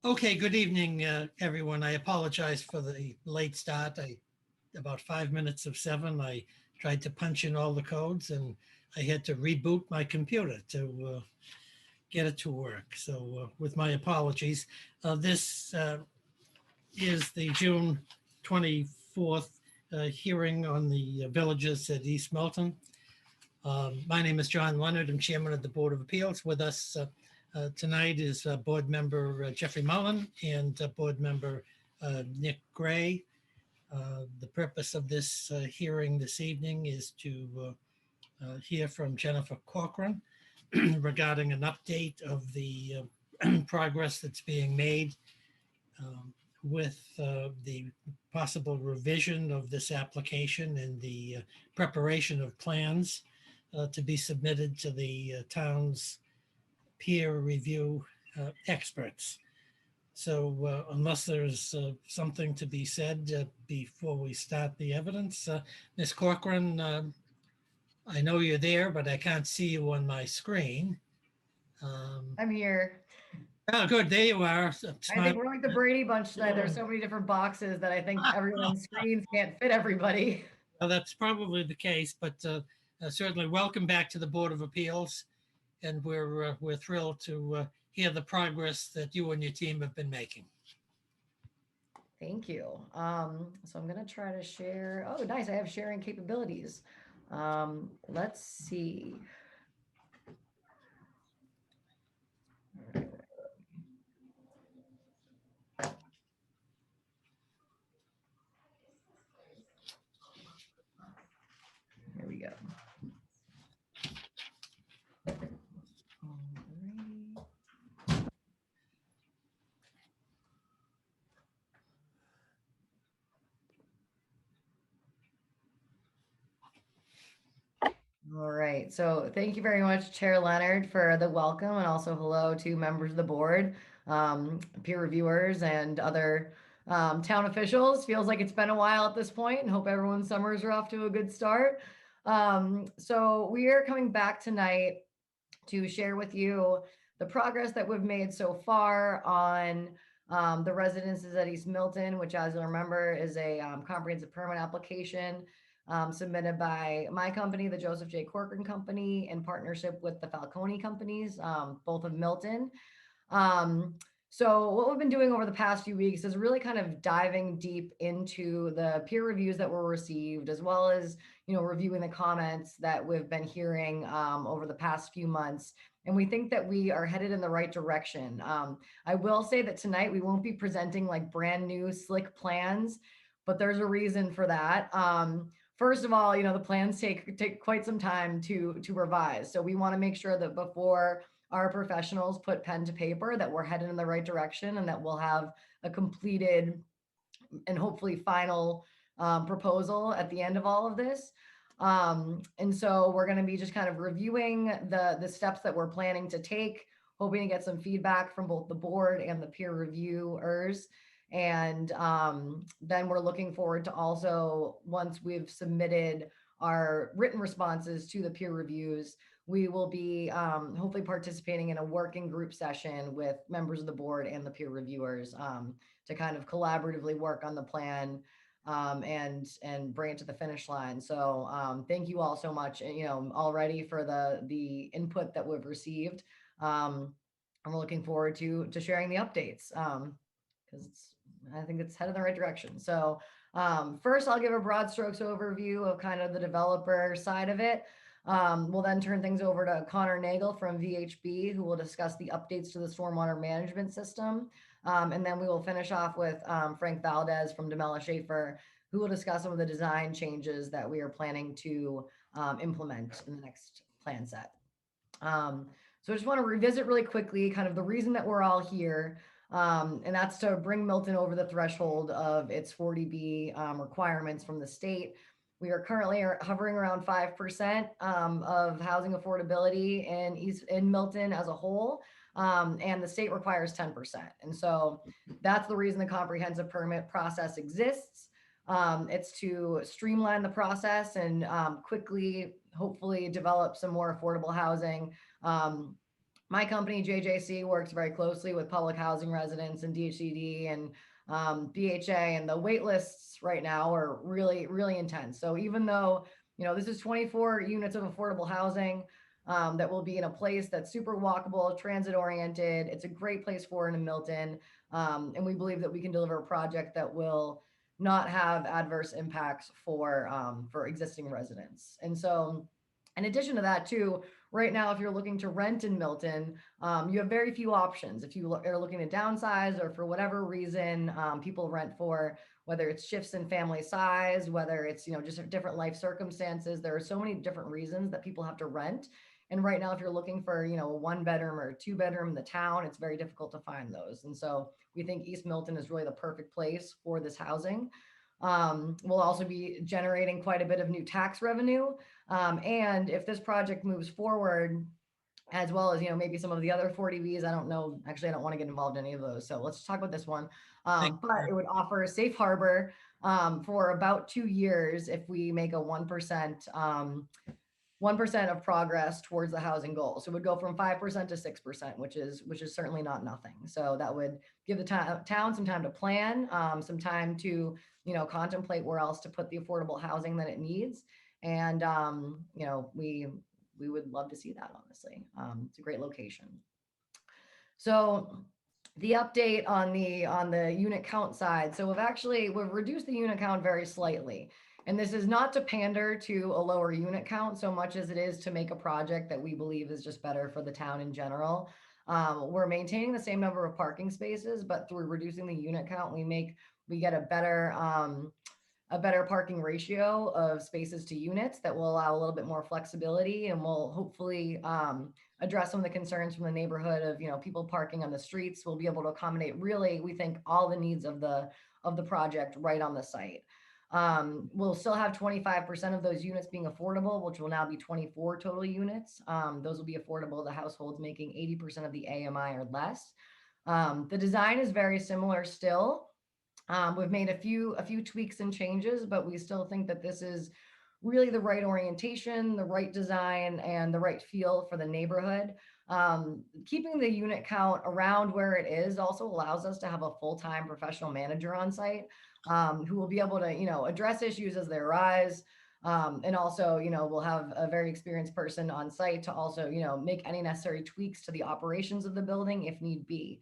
Okay, good evening, everyone. I apologize for the late start. About 5 minutes of 7, I tried to punch in all the codes and I had to reboot my computer to get it to work. So with my apologies, this is the June 24th hearing on the villages at East Milton. My name is John Leonard. I'm chairman of the Board of Appeals. With us tonight is board member Jeffrey Mullen and board member Nick Gray. The purpose of this hearing this evening is to hear from Jennifer Corcoran regarding an update of the progress that's being made with the possible revision of this application and the preparation of plans to be submitted to the town's peer review experts. So unless there's something to be said before we start the evidence, Ms. Corcoran, I know you're there, but I can't see you on my screen. I'm here. Oh, good. There you are. I think we're like the Brady Bunch tonight. There's so many different boxes that I think everyone's screens can't fit everybody. Well, that's probably the case, but certainly welcome back to the Board of Appeals. And we're thrilled to hear the progress that you and your team have been making. Thank you. So I'm going to try to share. Oh, nice. I have sharing capabilities. Let's see. Here we go. All right. So thank you very much, Chair Leonard, for the welcome, and also hello to members of the board, peer reviewers, and other town officials. Feels like it's been a while at this point, and hope everyone's summers are off to a good start. So we are coming back tonight to share with you the progress that we've made so far on the residences at East Milton, which, as you'll remember, is a comprehensive permit application submitted by my company, the Joseph J. Corcoran Company, in partnership with the Falcone companies, both of Milton. So what we've been doing over the past few weeks is really kind of diving deep into the peer reviews that were received, as well as, reviewing the comments that we've been hearing over the past few months. And we think that we are headed in the right direction. I will say that tonight we won't be presenting like brand new slick plans, but there's a reason for that. First of all, the plans take quite some time to revise. So we want to make sure that before our professionals put pen to paper, that we're headed in the right direction and that we'll have a completed and hopefully final proposal at the end of all of this. And so we're going to be just kind of reviewing the steps that we're planning to take, hoping to get some feedback from both the board and the peer reviewers. And then we're looking forward to also, once we've submitted our written responses to the peer reviews, we will be hopefully participating in a working group session with members of the board and the peer reviewers to kind of collaboratively work on the plan and bring it to the finish line. So thank you all so much, already for the input that we've received. And we're looking forward to sharing the updates. Because I think it's headed in the right direction. So first, I'll give a broad strokes overview of kind of the developer side of it. We'll then turn things over to Connor Nagel from VHB, who will discuss the updates to the stormwater management system. And then we will finish off with Frank Valdez from DeMella Schaefer, who will discuss some of the design changes that we are planning to implement in the next plan set. So I just want to revisit really quickly kind of the reason that we're all here. And that's to bring Milton over the threshold of its 40B requirements from the state. We are currently hovering around 5% of housing affordability in Milton as a whole, and the state requires 10%. And so that's the reason the comprehensive permit process exists. It's to streamline the process and quickly, hopefully develop some more affordable housing. My company, JJC, works very closely with public housing residents and DHCD and BHA, and the wait lists right now are really, really intense. So even though, this is 24 units of affordable housing that will be in a place that's super walkable, transit oriented. It's a great place for in Milton. And we believe that we can deliver a project that will not have adverse impacts for existing residents. And so in addition to that too, right now, if you're looking to rent in Milton, you have very few options. If you are looking to downsize or for whatever reason, people rent for, whether it's shifts in family size, whether it's, just different life circumstances, there are so many different reasons that people have to rent. And right now, if you're looking for, a 1 bedroom or a 2 bedroom in the town, it's very difficult to find those. And so we think East Milton is really the perfect place for this housing. We'll also be generating quite a bit of new tax revenue. And if this project moves forward, as well as, maybe some of the other 40Bs, I don't know, actually, I don't want to get involved in any of those. So let's talk about this one. But it would offer a safe harbor for about 2 years if we make a 1% of progress towards the housing goal. So it would go from 5% to 6%, which is certainly not nothing. So that would give the town some time to plan, some time to, contemplate where else to put the affordable housing that it needs. And, we would love to see that, honestly. It's a great location. So the update on the unit count side. So we've reduced the unit count very slightly. And this is not to pander to a lower unit count so much as it is to make a project that we believe is just better for the town in general. We're maintaining the same number of parking spaces, but through reducing the unit count, we get a better parking ratio of spaces to units that will allow a little bit more flexibility, and will hopefully address some of the concerns from the neighborhood of, people parking on the streets. We'll be able to accommodate, really, we think, all the needs of the project right on the site. We'll still have 25% of those units being affordable, which will now be 24 total units. Those will be affordable to households making 80% of the AMI or less. The design is very similar still. We've made a few tweaks and changes, but we still think that this is really the right orientation, the right design, and the right feel for the neighborhood. Keeping the unit count around where it is also allows us to have a full-time professional manager on site, who will be able to, address issues as they arise. And also, we'll have a very experienced person on site to also, make any necessary tweaks to the operations of the building if need be.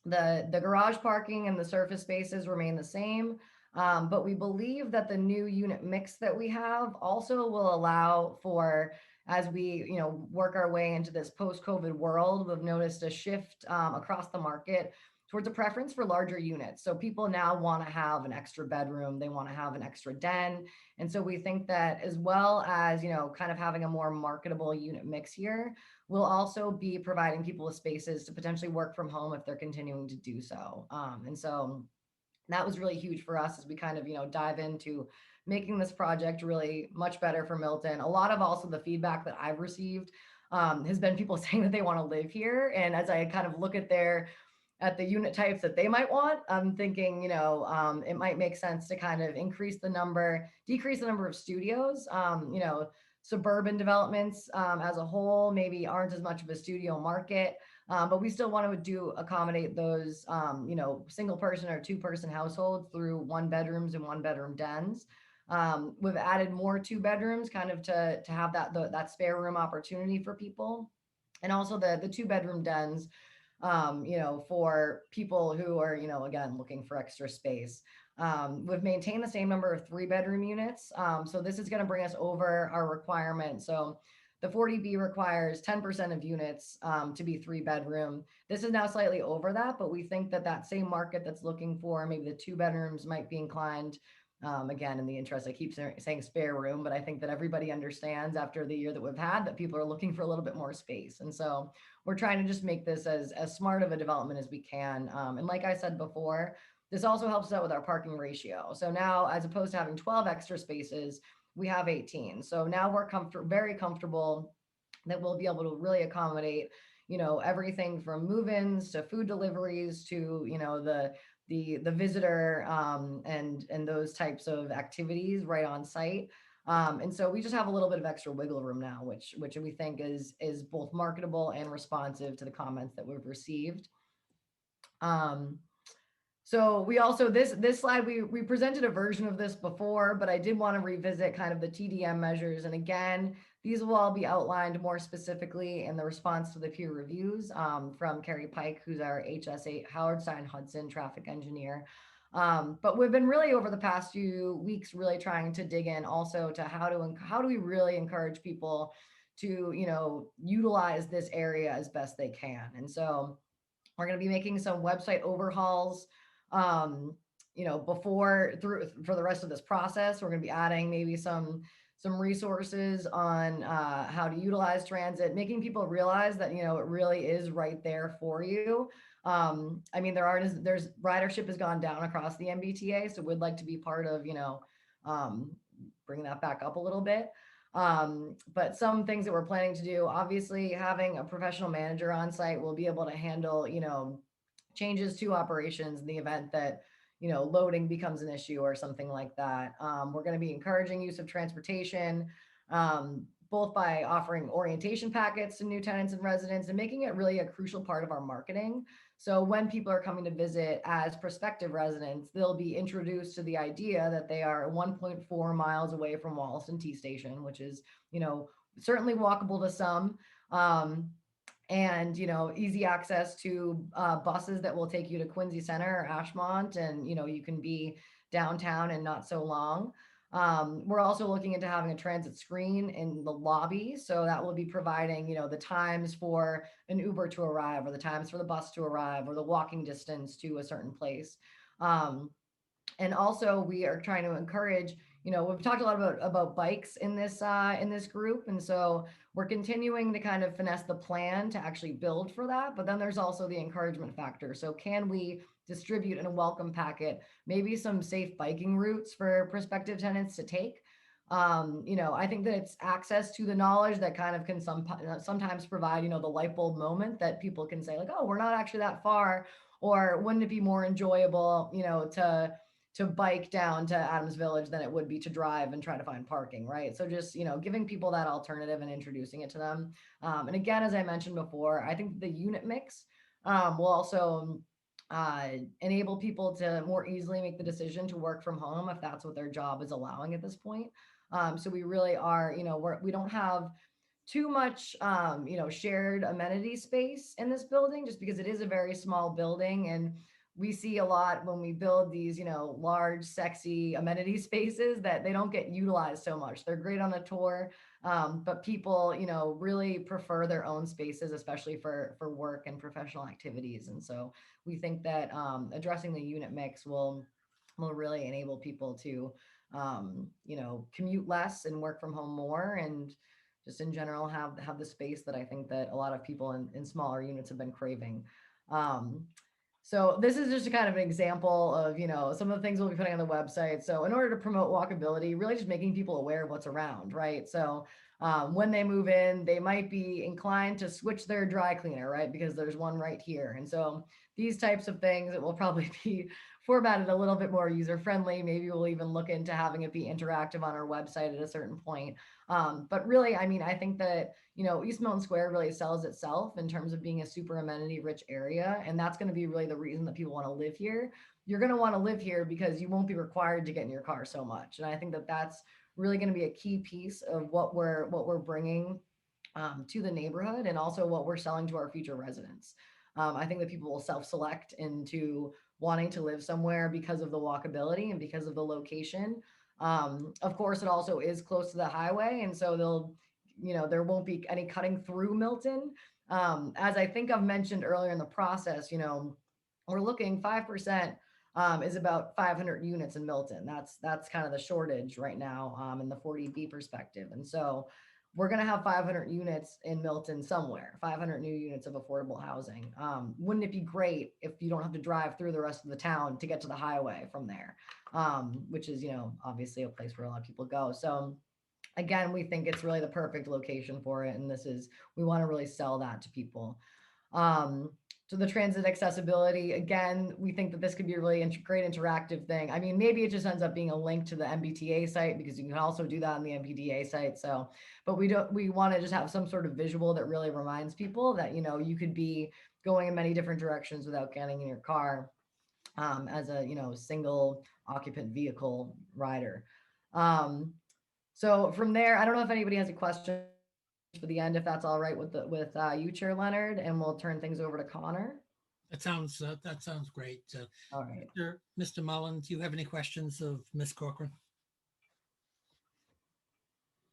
The garage parking and the surface spaces remain the same, but we believe that the new unit mix that we have also will allow for, as we work our way into this post-COVID world, we've noticed a shift across the market towards a preference for larger units. So people now want to have an extra bedroom, they want to have an extra den. And so we think that, as well as, kind of having a more marketable unit mix here, we'll also be providing people with spaces to potentially work from home if they're continuing to do so. And so that was really huge for us as we kind of, dive into making this project really much better for Milton. A lot of also the feedback that I've received has been people saying that they want to live here. And as I kind of look at the unit types that they might want, I'm thinking, it might make sense to kind of decrease the number of studios. Suburban developments as a whole maybe aren't as much of a studio market, but we still want to accommodate those, single person or 2-person households through 1-bedrooms and 1-bedroom dens. We've added more 2-bedrooms kind of to have that spare room opportunity for people. And also the 2-bedroom dens, for people who are, again, looking for extra space. We've maintained the same number of 3-bedroom units. So this is going to bring us over our requirement. So the 40B requires 10% of units to be 3-bedroom. This is now slightly over that, but we think that same market that's looking for maybe the 2-bedrooms might be inclined, again, in the interest, I keep saying spare room, but I think that everybody understands after the year that we've had that people are looking for a little bit more space. And so we're trying to just make this as smart of a development as we can. And like I said before, this also helps out with our parking ratio. So now, as opposed to having 12 extra spaces, we have 18. So now we're very comfortable that we'll be able to really accommodate, everything from move-ins to food deliveries to, the visitor and those types of activities right on site. And so we just have a little bit of extra wiggle room now, which we think is both marketable and responsive to the comments that we've received. Um, so we also this slide we presented a version of this before, but I did want to revisit kind of the TDM measures. And again, these will all be outlined more specifically in the response to the peer reviews from Carrie Pike, who's our HS8 Howard Stein Hudson traffic engineer. But we've been really over the past few weeks really trying to dig in also to how do we really encourage people to utilize this area as best they can. And so we're going to be making some website overhauls um, before through for the rest of this process. We're going to be adding maybe some resources on how to utilize transit, making people realize that it really is right there for you. I mean, there's ridership has gone down across the MBTA, so we'd like to be part of bringing that back up a little bit. But some things that we're planning to do, obviously having a professional manager on site will be able to handle changes to operations in the event that loading becomes an issue or something like that. We're going to be encouraging use of transportation, both by offering orientation packets to new tenants and residents and making it really a crucial part of our marketing. So when people are coming to visit as prospective residents, they'll be introduced to the idea that they are 1.4 miles away from Wollaston T Station, which is, certainly walkable to some. And easy access to buses that will take you to Quincy Center or Ashmont, and you can be downtown in not so long. We're also looking into having a transit screen in the lobby, so that will be providing the times for an Uber to arrive, or the times for the bus to arrive, or the walking distance to a certain place. And also we are trying to encourage, we've talked a lot about bikes in this group, and so we're continuing to kind of finesse the plan to actually build for that. But then there's also the encouragement factor. So can we distribute in a welcome packet maybe some safe biking routes for prospective tenants to take? I think that it's access to the knowledge that kind of can sometimes provide the light bulb moment that people can say, like, oh, we're not actually that far, or wouldn't it be more enjoyable to bike down to Adams Village than it would be to drive and try to find parking, right? So just, giving people that alternative and introducing it to them. And again, as I mentioned before, I think the unit mix will also enable people to more easily make the decision to work from home if that's what their job is allowing at this point. So we really are, we don't have too much, shared amenity space in this building, just because it is a very small building. And we see a lot when we build these, large, sexy amenity spaces that they don't get utilized so much. They're great on a tour, but people, really prefer their own spaces, especially for work and professional activities. And so we think that addressing the unit mix will really enable people to, commute less and work from home more, and just in general have the space that I think that a lot of people in smaller units have been craving. So this is just a kind of an example of, some of the things we'll be putting on the website. So in order to promote walkability, really just making people aware of what's around, right? So when they move in, they might be inclined to switch their dry cleaner, right? Because there's one right here. And so these types of things, it will probably be formatted a little bit more user-friendly. Maybe we'll even look into having it be interactive on our website at a certain point. But really, I mean, I think that, East Milton Square really sells itself in terms of being a super amenity rich area. And that's going to be really the reason that people want to live here. You're going to want to live here because you won't be required to get in your car so much. And I think that that's really going to be a key piece of what we're bringing to the neighborhood, and also what we're selling to our future residents. I think that people will self-select into wanting to live somewhere because of the walkability and because of the location. Of course, it also is close to the highway, and so there won't be any cutting through Milton. As I think I've mentioned earlier in the process, we're looking 5%. Is about 500 units in Milton. That's kind of the shortage right now in the 40B perspective. And so we're going to have 500 units in Milton somewhere, 500 new units of affordable housing. Wouldn't it be great if you don't have to drive through the rest of the town to get to the highway from there, which is, obviously a place where a lot of people go. So again, we think it's really the perfect location for it. And we want to really sell that to people. So the transit accessibility, again, we think that this could be a really great interactive thing. I mean, maybe it just ends up being a link to the MBTA site, because you can also do that on the MBTA site. So, but we want to just have some sort of visual that really reminds people that, you could be going in many different directions without getting in your car, as a, single occupant vehicle rider. So from there, I don't know if anybody has a question for the end, if that's all right with you, Chair Leonard, and we'll turn things over to Connor. That sounds great. All right. Mr. Mullen, do you have any questions of Ms. Corcoran?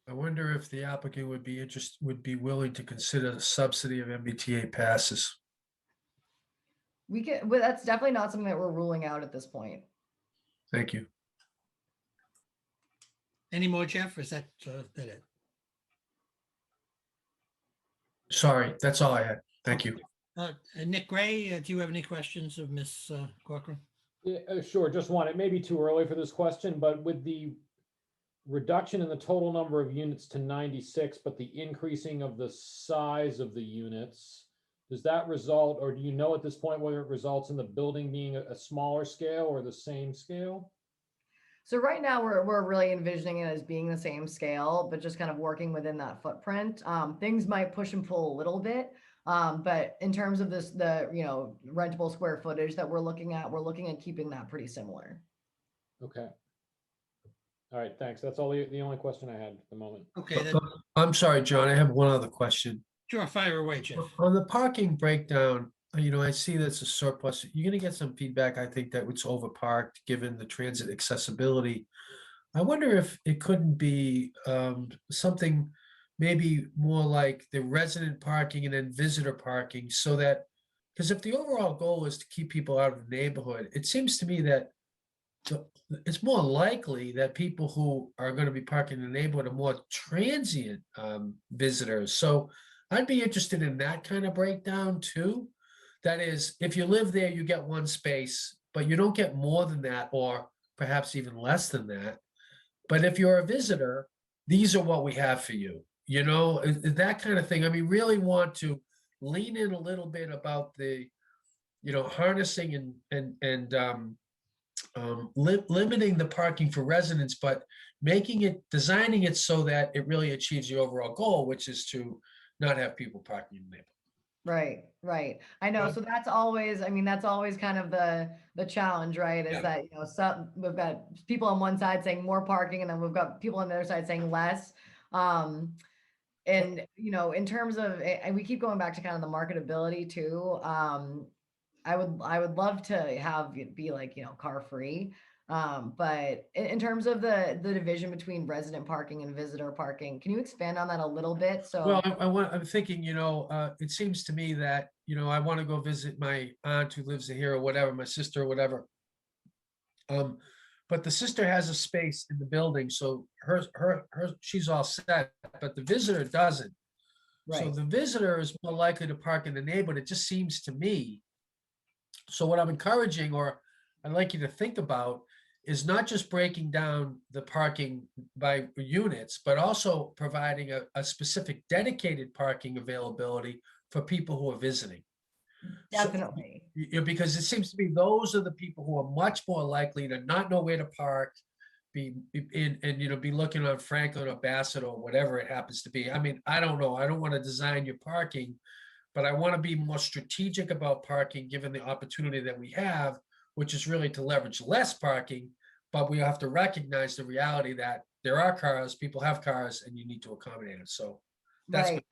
I wonder if the applicant would be willing to consider the subsidy of MBTA passes. Well, that's definitely not something that we're ruling out at this point. Thank you. Any more, Jeff? Or is that it? Sorry, that's all I had. Thank you. Nick Gray, do you have any questions of Ms. Corcoran? Yeah, sure. Just one. It may be too early for this question, but with the reduction in the total number of units to 96, but the increasing of the size of the units, does that result, or do you know at this point whether it results in the building being a smaller scale or the same scale? So right now we're really envisioning it as being the same scale, but just kind of working within that footprint. Things might push and pull a little bit, but in terms of the rentable square footage that we're looking at keeping that pretty similar. Okay. All right, thanks. That's all the only question I had at the moment. Okay, then, I'm sorry, John, I have one other question. sure, fire away, Jeff. On the parking breakdown, I see that's a surplus. You're gonna get some feedback, I think, that it's overparked, given the transit accessibility. I wonder if it couldn't be something maybe more like the resident parking and then visitor parking, so that, because if the overall goal is to keep people out of the neighborhood, it seems to me that it's more likely that people who are going to be parking in the neighborhood are more transient visitors. So I'd be interested in that kind of breakdown too. That is, if you live there, you get one space, but you don't get more than that, or perhaps even less than that. But if you're a visitor, these are what we have for you. That kind of thing. I mean, really want to lean in a little bit about the, harnessing and limiting the parking for residents, but designing it so that it really achieves the overall goal, which is to not have people parking in the neighborhood. Right. I know. So that's always kind of the challenge, right? Is that, we've got people on one side saying more parking, and then we've got people on the other side saying less. And, in terms of, and we keep going back to kind of the marketability too. I would love to have it be like, car free. But in terms of the division between resident parking and visitor parking, can you expand on that a little bit? So, Well, I'm thinking, it seems to me that, I want to go visit my aunt who lives here or whatever, my sister or whatever. But the sister has a space in the building, so she's all set, but the visitor doesn't. So right. the visitor is more likely to park in the neighborhood. It just seems to me. So what I'm encouraging, or I'd like you to think about, is not just breaking down the parking by units, but also providing a specific dedicated parking availability for people who are visiting. Definitely. So, because it seems to me those are the people who are much more likely to not know where to park, be looking on Franklin or Bassett or whatever it happens to be. I mean, I don't know. I don't want to design your parking, but I want to be more strategic about parking, given the opportunity that we have, which is really to leverage less parking. But we have to recognize the reality that there are cars, people have cars, and you need to accommodate it. So that's right.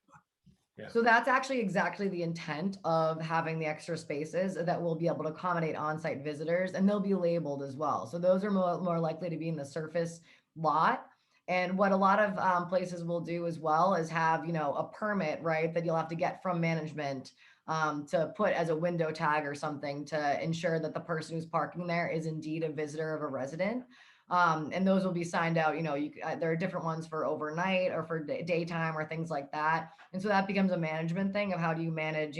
Yeah. So that's actually exactly the intent of having the extra spaces, that we'll be able to accommodate on-site visitors, and they'll be labeled as well. So those are more likely to be in the surface lot. And what a lot of places will do as well is have, a permit, right, that you'll have to get from management to put as a window tag or something to ensure that the person who's parking there is indeed a visitor of a resident. And those will be signed out, there are different ones for overnight or for daytime or things like that. And so that becomes a management thing of how do you manage,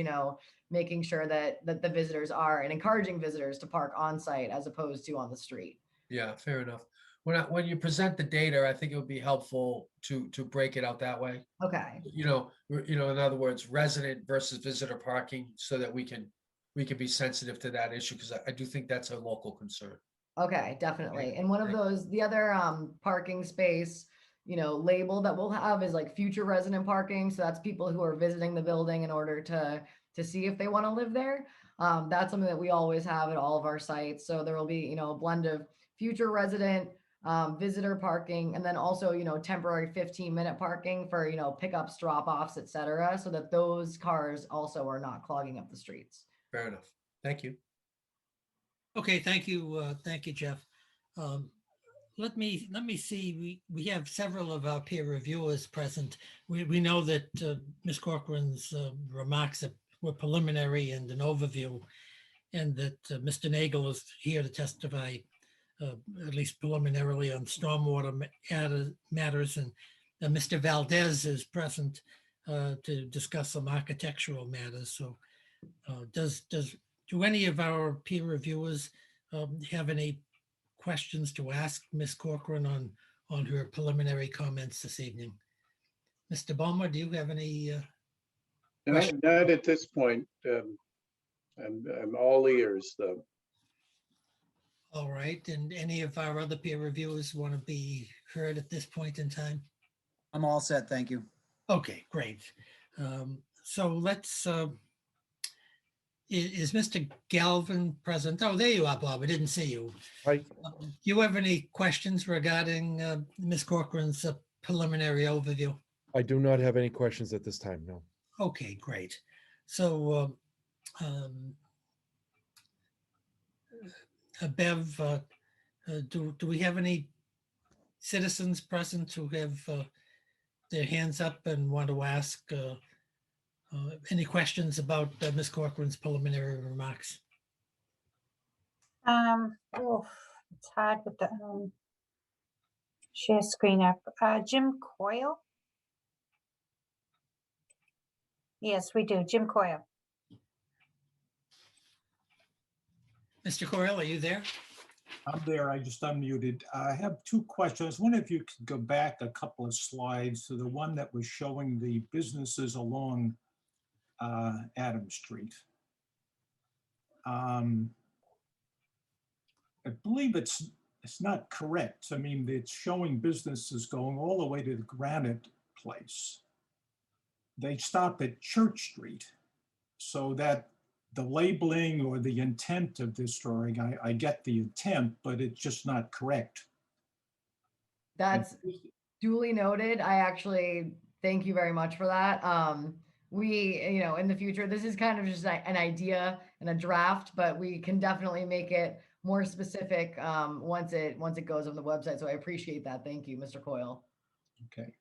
making sure that the visitors are, and encouraging visitors to park on site as opposed to on the street. Yeah, fair enough. When you present the data, I think it would be helpful to break it out that way. Okay. In other words, resident versus visitor parking, so that we can we can be sensitive to that issue, because I do think that's a local concern. Okay, definitely. And one of Thank- those, the other parking space, label that we'll have is like future resident parking. So that's people who are visiting the building in order to see if they want to live there. That's something that we always have at all of our sites. So there will be, a blend of future resident, visitor parking, and then also, temporary 15-minute parking for, pickups, drop-offs, et cetera, so that those cars also are not clogging up the streets. Fair enough. Thank you. Okay, thank you, Jeff. Let me see. We have several of our peer reviewers present. We know that Ms. Corcoran's remarks were preliminary and an overview, and that Mr. Nagel is here to testify, at least preliminarily, on stormwater matters, and Mr. Valdez is present to discuss some architectural matters. So, do any of our peer reviewers have any questions to ask Ms. Corcoran on her preliminary comments this evening? Mr. Ballmer, do you have any? Question? Not at this point. I'm all ears, though. All right, and any of our other peer reviewers want to be heard at this point in time? I'm all set, thank you. Okay, great. So let's, is Mr. Galvin present? Oh, there you are, Bob. I didn't see you. Right. Do you have any questions regarding Ms. Corcoran's preliminary overview? I do not have any questions at this time, no. Okay, great. So, Bev, do we have any citizens present who have their hands up and want to ask any questions about Ms. Corcoran's preliminary remarks? It's hard with the share screen up. Jim Coyle? Yes, we do. Jim Coyle. Mr. Coyle, are you there? I'm there. I just unmuted. I have two questions. I was wondering if you could go back a couple of slides to the one that was showing the businesses along Adams Street. I believe it's not correct. I mean, it's showing businesses going all the way to the Granite Place. They stop at Church Street, so that the labeling or the intent of this drawing, I get the intent, but it's just not correct. That's duly noted. I actually thank you very much for that. We, in the future, this is kind of just an idea and a draft, but we can definitely make it more specific once it goes on the website. So I appreciate that. Thank you, Mr. Coyle. Okay.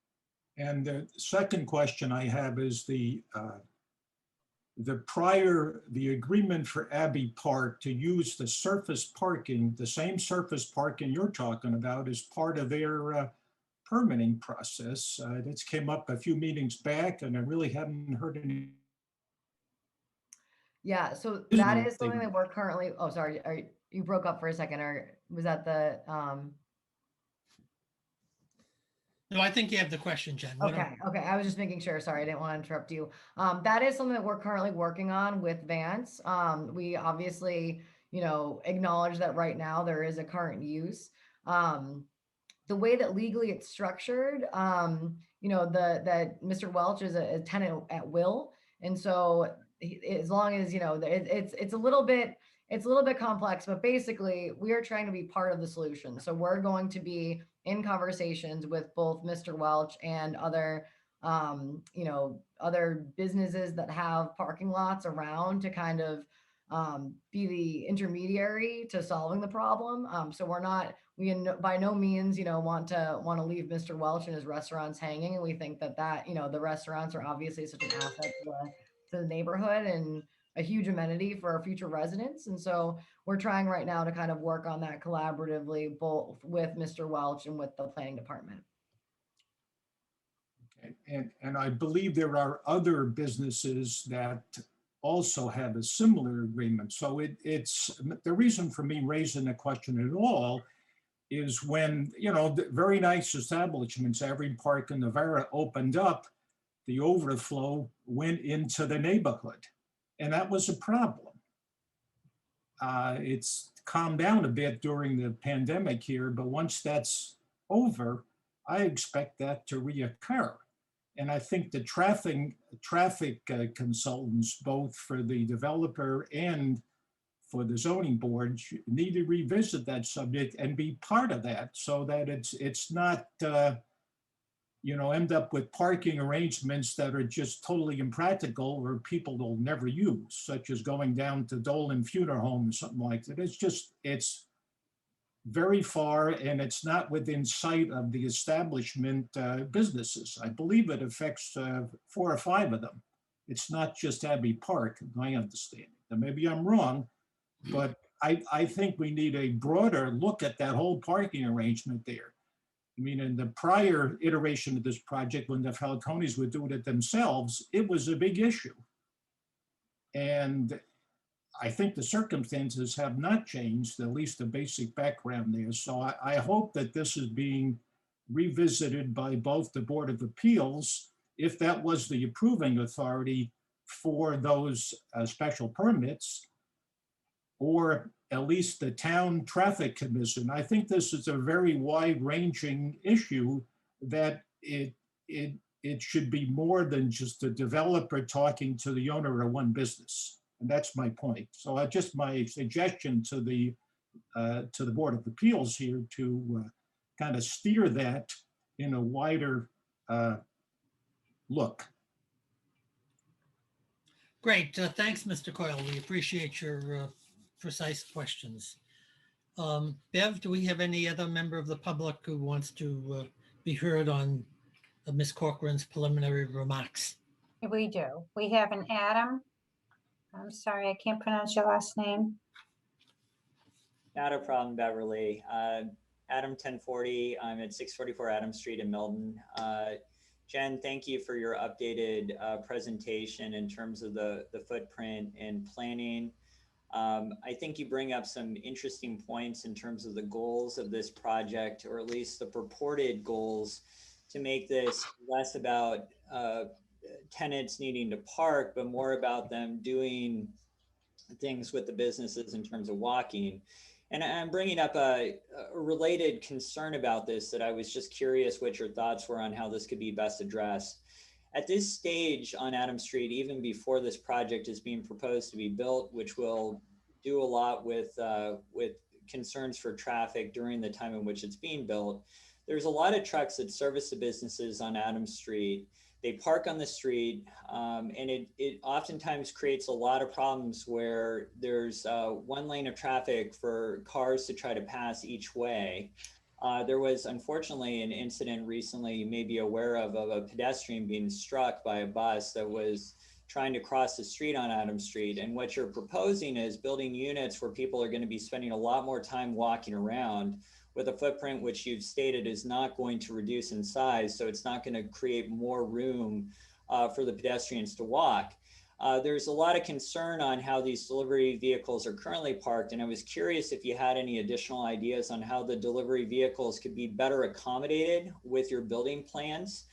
And the second question I have is the agreement for Abbey Park to use the surface parking, the same surface parking you're talking about, as part of their permitting process. This came up a few meetings back, and I really haven't heard any. Yeah, so that is something that we're currently, oh, sorry, you broke up for a second, or was that the, No, I think you have the question, Jen. Why don't- okay. I was just making sure. Sorry, I didn't want to interrupt you. That is something that we're currently working on with Vance. We obviously, acknowledge that right now there is a current use. The way that legally it's structured, that Mr. Welch is a tenant at will, and so as long as it's a little bit complex, but basically we are trying to be part of the solution. So we're going to be in conversations with both Mr. Welch and other businesses that have parking lots around to kind of be the intermediary to solving the problem. So we by no means want to leave Mr. Welch and his restaurants hanging, and we think that the restaurants are obviously such an asset to the neighborhood and a huge amenity for our future residents. And so we're trying right now to kind of work on that collaboratively, both with Mr. Welch and with the planning department. Okay. And I believe there are other businesses that also have a similar agreement. So it's the reason for me raising the question at all is when, the very nice establishments, Every Park and Navara, opened up, the overflow went into the neighborhood. And that was a problem. It's calmed down a bit during the pandemic here, but once that's over, I expect that to reoccur. And I think the traffic consultants, both for the developer and for the zoning board, need to revisit that subject and be part of that, so that it's not end up with parking arrangements that are just totally impractical or people will never use, such as going down to Dolan Funeral Home or something like that. It's very far, and it's not within sight of the establishment businesses. I believe it affects 4 or 5 of them. It's not just Abbey Park, my understanding. Now, maybe I'm wrong, but I think we need a broader look at that whole parking arrangement there. I mean, in the prior iteration of this project, when the Falcones were doing it themselves, it was a big issue. And I think the circumstances have not changed, at least the basic background there. So I hope that this is being revisited by both the Board of Appeals, if that was the approving authority for those special permits, or at least the town traffic commission. I think this is a very wide-ranging issue that it should be more than just a developer talking to the owner of one business. And that's my point. So just my suggestion to the Board of Appeals here to kind of steer that in a wider look. Great. Thanks, Mr. Coyle. We appreciate your precise questions. Bev, do we have any other member of the public who wants to be heard on Ms. Corcoran's preliminary remarks? We do. We have an Adam. I'm sorry, I can't pronounce your last name. Not a problem, Beverly. Adam 1040, I'm at 644 Adams Street in Milton. Jen, thank you for your updated presentation in terms of the footprint and planning. I think you bring up some interesting points in terms of the goals of this project, or at least the purported goals, to make this less about tenants needing to park, but more about them doing things with the businesses in terms of walking. And I'm bringing up a related concern about this that I was just curious what your thoughts were on how this could be best addressed. At this stage on Adams Street, even before this project is being proposed to be built, which will do a lot with concerns for traffic during the time in which it's being built, there's a lot of trucks that service the businesses on Adams Street. They park on the street, and it oftentimes creates a lot of problems where there's one lane of traffic for cars to try to pass each way. There was unfortunately an incident recently you may be aware of a pedestrian being struck by a bus that was trying to cross the street on Adams Street. And what you're proposing is building units where people are going to be spending a lot more time walking around, with a footprint which you've stated is not going to reduce in size, so it's not going to create more room for the pedestrians to walk. There's a lot of concern on how these delivery vehicles are currently parked, and I was curious if you had any additional ideas on how the delivery vehicles could be better accommodated with your building plans.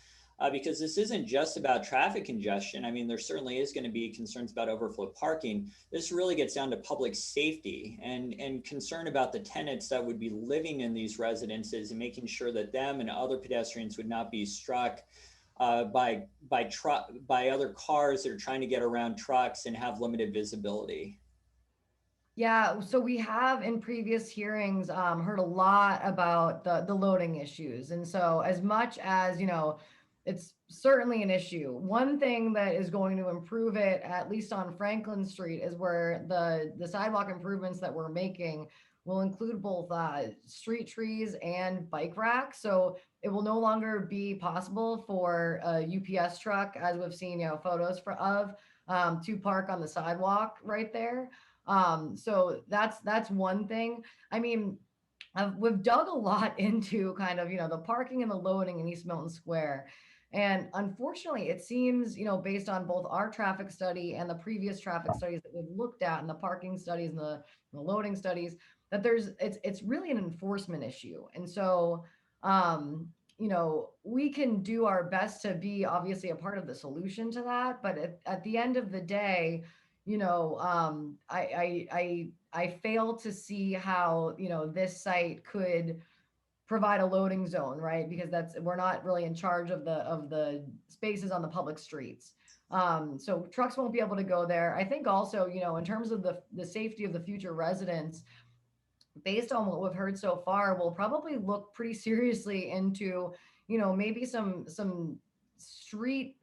Because this isn't just about traffic congestion. I mean, there certainly is going to be concerns about overflow parking. This really gets down to public safety and concern about the tenants that would be living in these residences, and making sure that them and other pedestrians would not be struck by other cars that are trying to get around trucks and have limited visibility. Yeah, so we have in previous hearings heard a lot about the loading issues. And so as much as, it's certainly an issue. One thing that is going to improve it, at least on Franklin Street, is where the sidewalk improvements that we're making will include both street trees and bike racks. So it will no longer be possible for a UPS truck, as we've seen, photos to park on the sidewalk right there. So that's one thing. I mean, we've dug a lot into kind of, the parking and the loading in East Milton Square. And unfortunately, it seems, based on both our traffic study and the previous traffic studies that we've looked at, and the parking studies and the loading studies, that it's really an enforcement issue. And so, we can do our best to be obviously a part of the solution to that. But at the end of the day, I fail to see how, this site could provide a loading zone, right? Because we're not really in charge of the spaces on the public streets. So trucks won't be able to go there. I think also, in terms of the safety of the future residents, based on what we've heard so far, we'll probably look pretty seriously into, maybe some street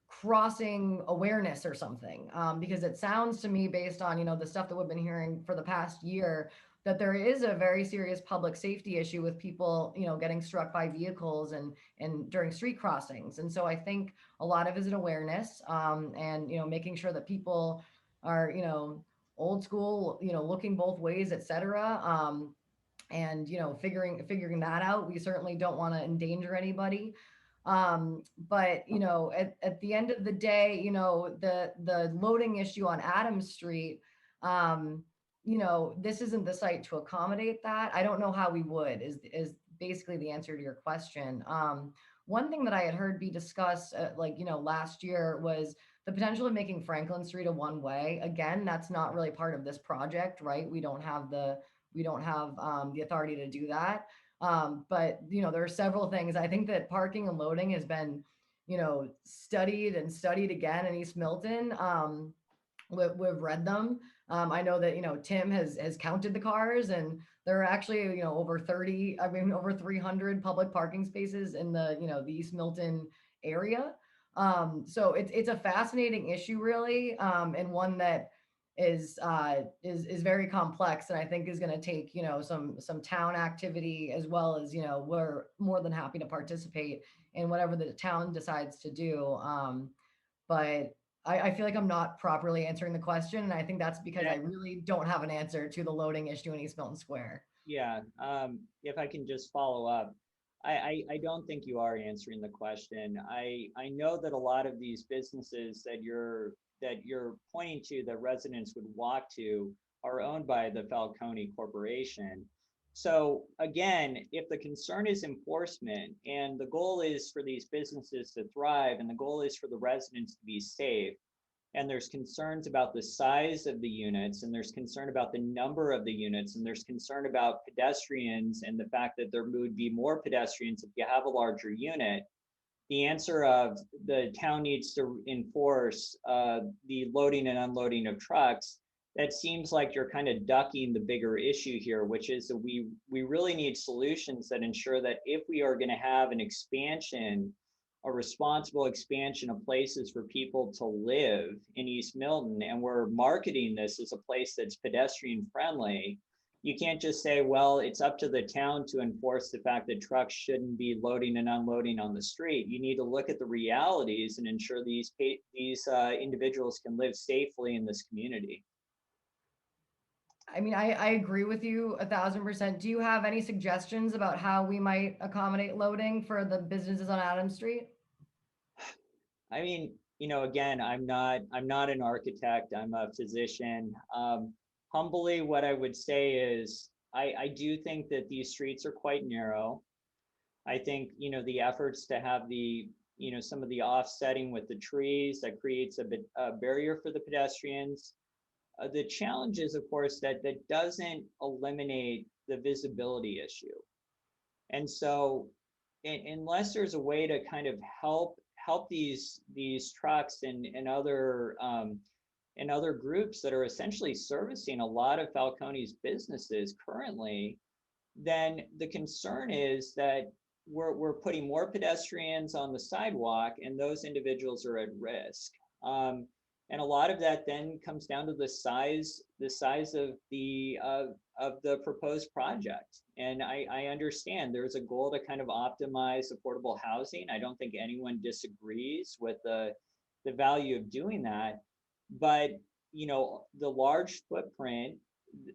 crossing awareness or something. Because it sounds to me, based on, the stuff that we've been hearing for the past year, that there is a very serious public safety issue with people, getting struck by vehicles and during street crossings. And so I think a lot of it is an awareness, and, making sure that people are, old school, looking both ways, et cetera. And, figuring that out. We certainly don't want to endanger anybody. But, at the end of the day, the loading issue on Adams Street, this isn't the site to accommodate that. I don't know how we would, is basically the answer to your question. One thing that I had heard be discussed, last year, was the potential of making Franklin Street a one-way. Again, that's not really part of this project, right? We don't have the authority to do that. But there are several things. I think that parking and loading has been, studied and studied again in East Milton. We've read them. I know that, Tim has counted the cars, and there are actually, over 300 public parking spaces in the East Milton area. So it's a fascinating issue, really, and one that is very complex, and I think is going to take, some town activity, as well as, we're more than happy to participate in whatever the town decides to do. But I feel like I'm not properly answering the question, and I think that's because I really don't have an answer to the loading issue in East Milton Square. Yeah, if I can just follow up, I don't think you are answering the question. I know that a lot of these businesses that you're pointing to, that residents would walk to, are owned by the Falcone Corporation. So again, if the concern is enforcement, and the goal is for these businesses to thrive, and the goal is for the residents to be safe, and there's concerns about the size of the units, and there's concern about the number of the units, and there's concern about pedestrians and the fact that there would be more pedestrians if you have a larger unit, the answer of the town needs to enforce the loading and unloading of trucks, that seems like you're kind of ducking the bigger issue here, which is that we really need solutions that ensure that if we are going to have an expansion, a responsible expansion of places for people to live in East Milton, and we're marketing this as a place that's pedestrian friendly, you can't just say, well, it's up to the town to enforce the fact that trucks shouldn't be loading and unloading on the street. You need to look at the realities and ensure these individuals can live safely in this community. I mean, I agree with you 1,000%. Do you have any suggestions about how we might accommodate loading for the businesses on Adams Street? I mean, again, I'm not an architect, I'm a physician. Humbly, what I would say is, I do think that these streets are quite narrow. I think, the efforts to have the, some of the offsetting with the trees, that creates a barrier for the pedestrians. The challenge is, of course, that doesn't eliminate the visibility issue. And so unless there's a way to kind of help these trucks and other groups that are essentially servicing a lot of Falcone's businesses currently, then the concern is that we're putting more pedestrians on the sidewalk, and those individuals are at risk. And a lot of that then comes down to the size of the proposed project. And I understand there's a goal to kind of optimize affordable housing. I don't think anyone disagrees with the value of doing that. But the large footprint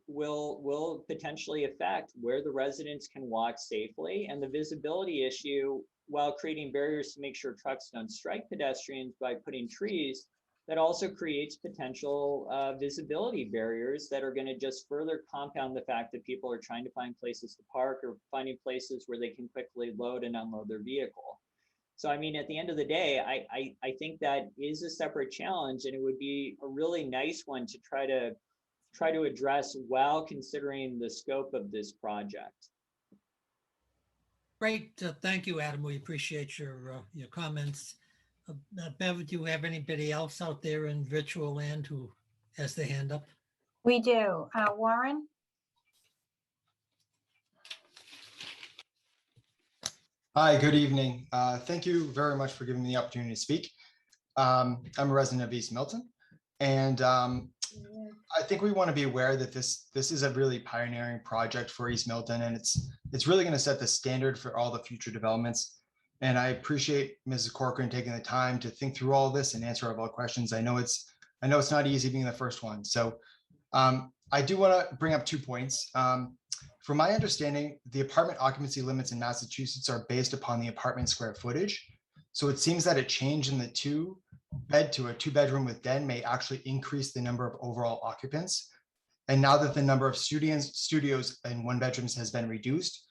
will potentially affect where the residents can walk safely, and the visibility issue, while creating barriers to make sure trucks don't strike pedestrians by putting trees, that also creates potential visibility barriers that are going to just further compound the fact that people are trying to find places to park, or finding places where they can quickly load and unload their vehicle. So, I mean, at the end of the day, I think that is a separate challenge, and it would be a really nice one to try to address while considering the scope of this project. Great. Thank you, Adam. We appreciate your comments. Bev, do you have anybody else out there in virtual land who has their hand up? We do. Warren? Hi, good evening. Thank you very much for giving me the opportunity to speak. I'm a resident of East Milton, and I think we want to be aware that this is a really pioneering project for East Milton, and it's really going to set the standard for all the future developments. And I appreciate Mrs. Corcoran taking the time to think through all this and answer all the questions. I know it's not easy being the first one. So I do want to bring up 2 points. From my understanding, the apartment occupancy limits in Massachusetts are based upon the apartment square footage. So it seems that a change in the 2-bed to a 2-bedroom with den may actually increase the number of overall occupants. And now that the number of studios and 1-bedrooms has been reduced,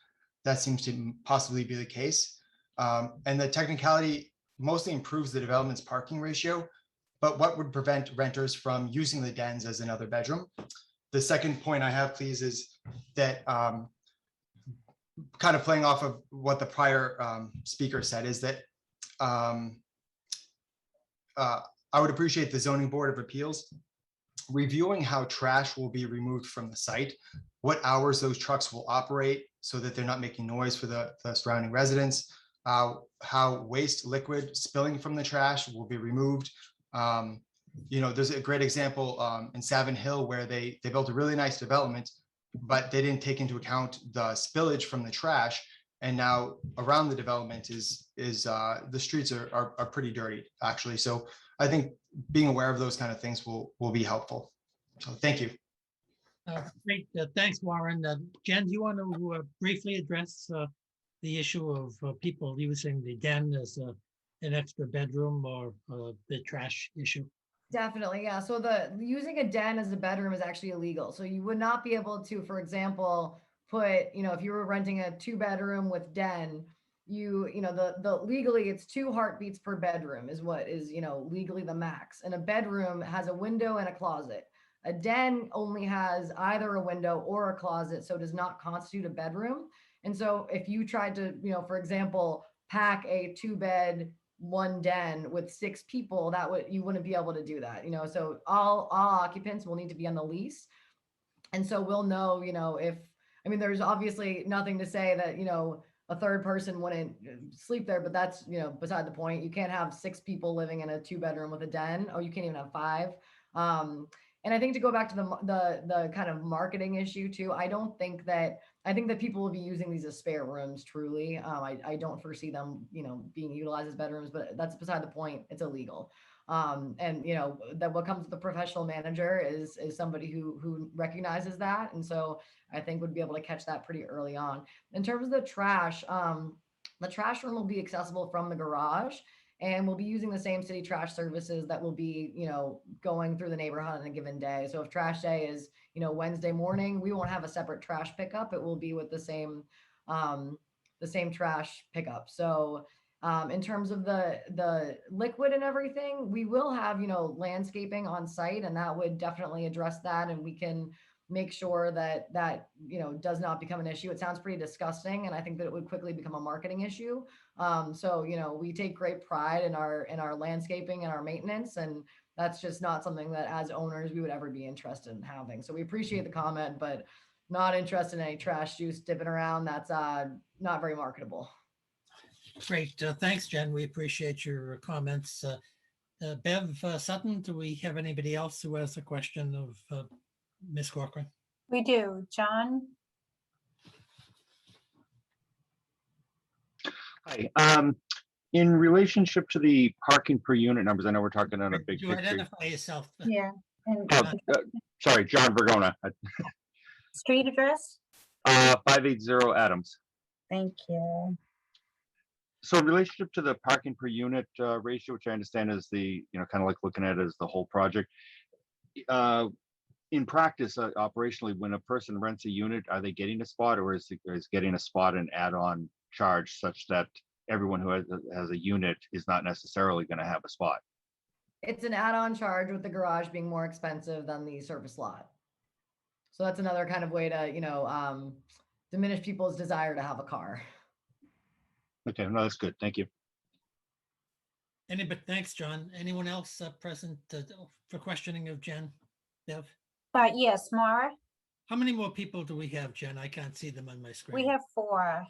that seems to possibly be the case. And the technicality mostly improves the development's parking ratio, but what would prevent renters from using the dens as another bedroom? The second point I have, please, is that kind of playing off of what the prior speaker said, is that I would appreciate the Zoning Board of Appeals reviewing how trash will be removed from the site, what hours those trucks will operate so that they're not making noise for the surrounding residents, how waste liquid spilling from the trash will be removed. There's a great example in Savin Hill where they built a really nice development, but they didn't take into account the spillage from the trash. And now around the development is the streets are pretty dirty, actually. So I think being aware of those kind of things will be helpful. So thank you. Great. Thanks, Warren. Jen, do you want to briefly address the issue of people using the den as an extra bedroom or the trash issue? Definitely, yeah. So using a den as a bedroom is actually illegal. So you would not be able to, for example, put, if you were renting a 2-bedroom with den, the legally it's 2 heartbeats per bedroom is what is, legally the max. And a bedroom has a window and a closet. A den only has either a window or a closet, so does not constitute a bedroom. And so if you tried to, for example, pack a 2-bed 1 den with 6 people, you wouldn't be able to do that. So all occupants will need to be on the lease. And so we'll know, there's obviously nothing to say that, a third person wouldn't sleep there, but that's, beside the point. You can't have 6 people living in a 2-bedroom with a den, or you can't even have 5. And I think to go back to the kind of marketing issue too, I think that people will be using these as spare rooms, truly. I don't foresee them, being utilized as bedrooms, but that's beside the point. It's illegal. And that what comes with the professional manager is somebody who recognizes that. And so I think would be able to catch that pretty early on. In terms of the trash room will be accessible from the garage, and we'll be using the same city trash services that will be, going through the neighborhood on a given day. So if trash day is, Wednesday morning, we won't have a separate trash pickup. It will be with the same trash pickup. So in terms of the liquid and everything, we will have, landscaping on site, and that would definitely address that. And we can make sure that does not become an issue. It sounds pretty disgusting, and I think that it would quickly become a marketing issue. So we take great pride in our landscaping and our maintenance, and that's just not something that as owners we would ever be interested in having. So we appreciate the comment, but not interested in any trash juice dipping around. That's not very marketable. Great. Thanks, Jen. We appreciate your comments. Bev Sutton, do we have anybody else who has a question of Ms. Corcoran? We do. John? Hi. In relationship to the parking per unit numbers, I know we're talking on a big Could you picture. identify yourself? Yeah. And Sorry, John Vergona, street address? 580 Adams. Thank you. So in relationship to the parking per unit ratio, which I understand is the, kind of like looking at it as the whole project. In practice, operationally, when a person rents a unit, are they getting a spot, or is getting a spot an add-on charge such that everyone who has a unit is not necessarily going to have a spot. It's an add-on charge with the garage being more expensive than the surface lot. So that's another kind of way to, diminish people's desire to have a car. Okay, no, that's good. Thank you. Thanks, John. Anyone else present for questioning of Jen? Bev? Yes, Maura, How many more people do we have, Jen? I can't see them on my screen. we have 4.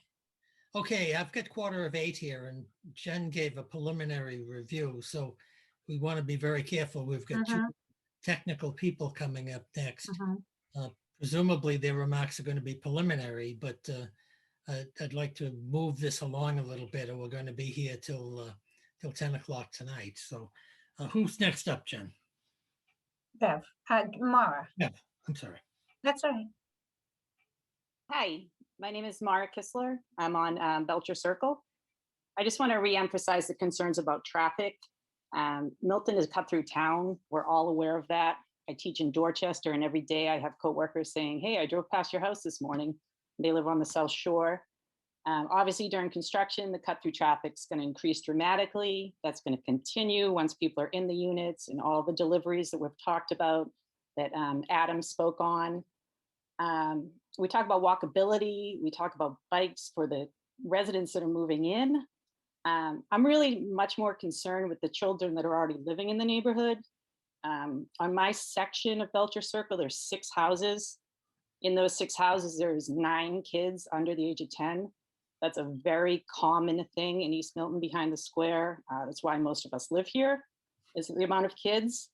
Okay, I've got 7:45 here, and Jen gave a preliminary review, so we want to be very careful. We've got 2 technical people coming up next. Presumably their remarks are going to be preliminary, but I'd like to move this along a little bit, or we're going to be here till 10 o'clock tonight. So who's next up, Jen? Bev, Maura, Bev, I'm sorry. that's all right. Hi, my name is Mara Kistler. I'm on Belcher Circle. I just want to reemphasize the concerns about traffic. Milton is cut through town. We're all aware of that. I teach in Dorchester, and every day I have coworkers saying, hey, I drove past your house this morning. They live on the South Shore. Obviously, during construction, the cut through traffic is going to increase dramatically. That's going to continue once people are in the units and all the deliveries that we've talked about that Adam spoke on. We talk about walkability. We talk about bikes for the residents that are moving in. I'm really much more concerned with the children that are already living in the neighborhood. On my section of Belcher Circle, there's 6 houses. In those 6 houses, there's 9 kids under the age of 10. That's a very common thing in East Milton behind the square. That's why most of us live here, is the amount of kids.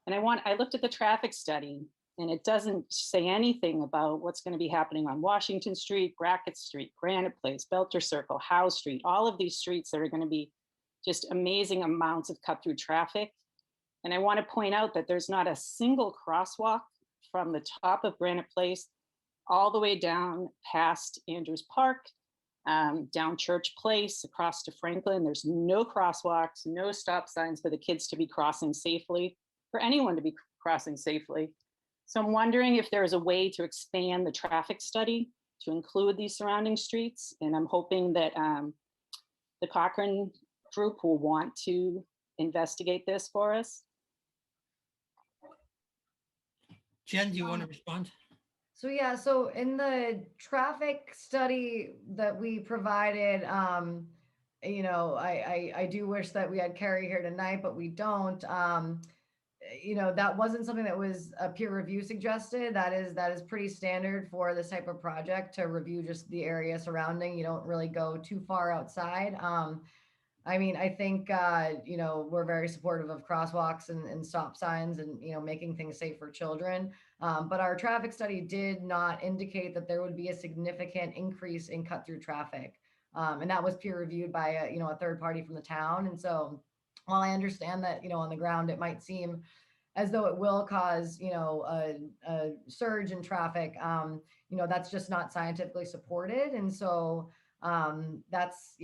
And I looked at the traffic study, and it doesn't say anything about what's going to be happening on Washington Street, Brackett Street, Granite Place, Belcher Circle, Howe Street, all of these streets that are going to be just amazing amounts of cut through traffic. And I want to point out that there's not a single crosswalk from the top of Granite Place all the way down past Andrews Park, down Church Place, across to Franklin. There's no crosswalks, no stop signs for the kids to be crossing safely, for anyone to be crossing safely. So I'm wondering if there's a way to expand the traffic study to include these surrounding streets. And I'm hoping that the Cochrane group will want to investigate this for us. Jen, do you want to respond? So yeah, so in the traffic study that we provided, I do wish that we had Carrie here tonight, but we don't. That wasn't something that was a peer review suggested. That is pretty standard for this type of project, to review just the area surrounding. You don't really go too far outside. I think, we're very supportive of crosswalks and stop signs and, making things safe for children. But our traffic study did not indicate that there would be a significant increase in cut through traffic. And that was peer reviewed by a third party from the town. And so while I understand that, on the ground, it might seem as though it will cause, a surge in traffic, that's just not scientifically supported. And so that's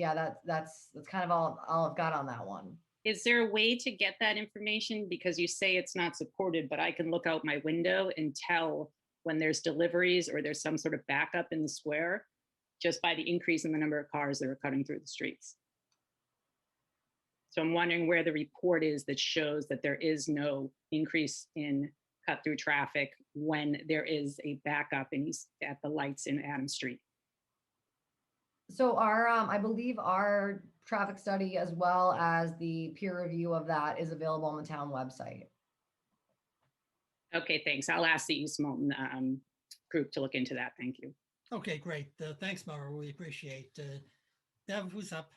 kind of all I've got on that one. Is there a way to get that information? Because you say it's not supported, but I can look out my window and tell when there's deliveries or there's some sort of backup in the square, just by the increase in the number of cars that are cutting through the streets. So I'm wondering where the report is that shows that there is no increase in cut through traffic when there is a backup at the lights in Adams Street. So I believe our traffic study, as well as the peer review of that, is available on the town website. Okay, thanks. I'll ask the East Milton group to look into that. Thank you. Okay, great. Thanks, Mara. We appreciate. Bev, who's up?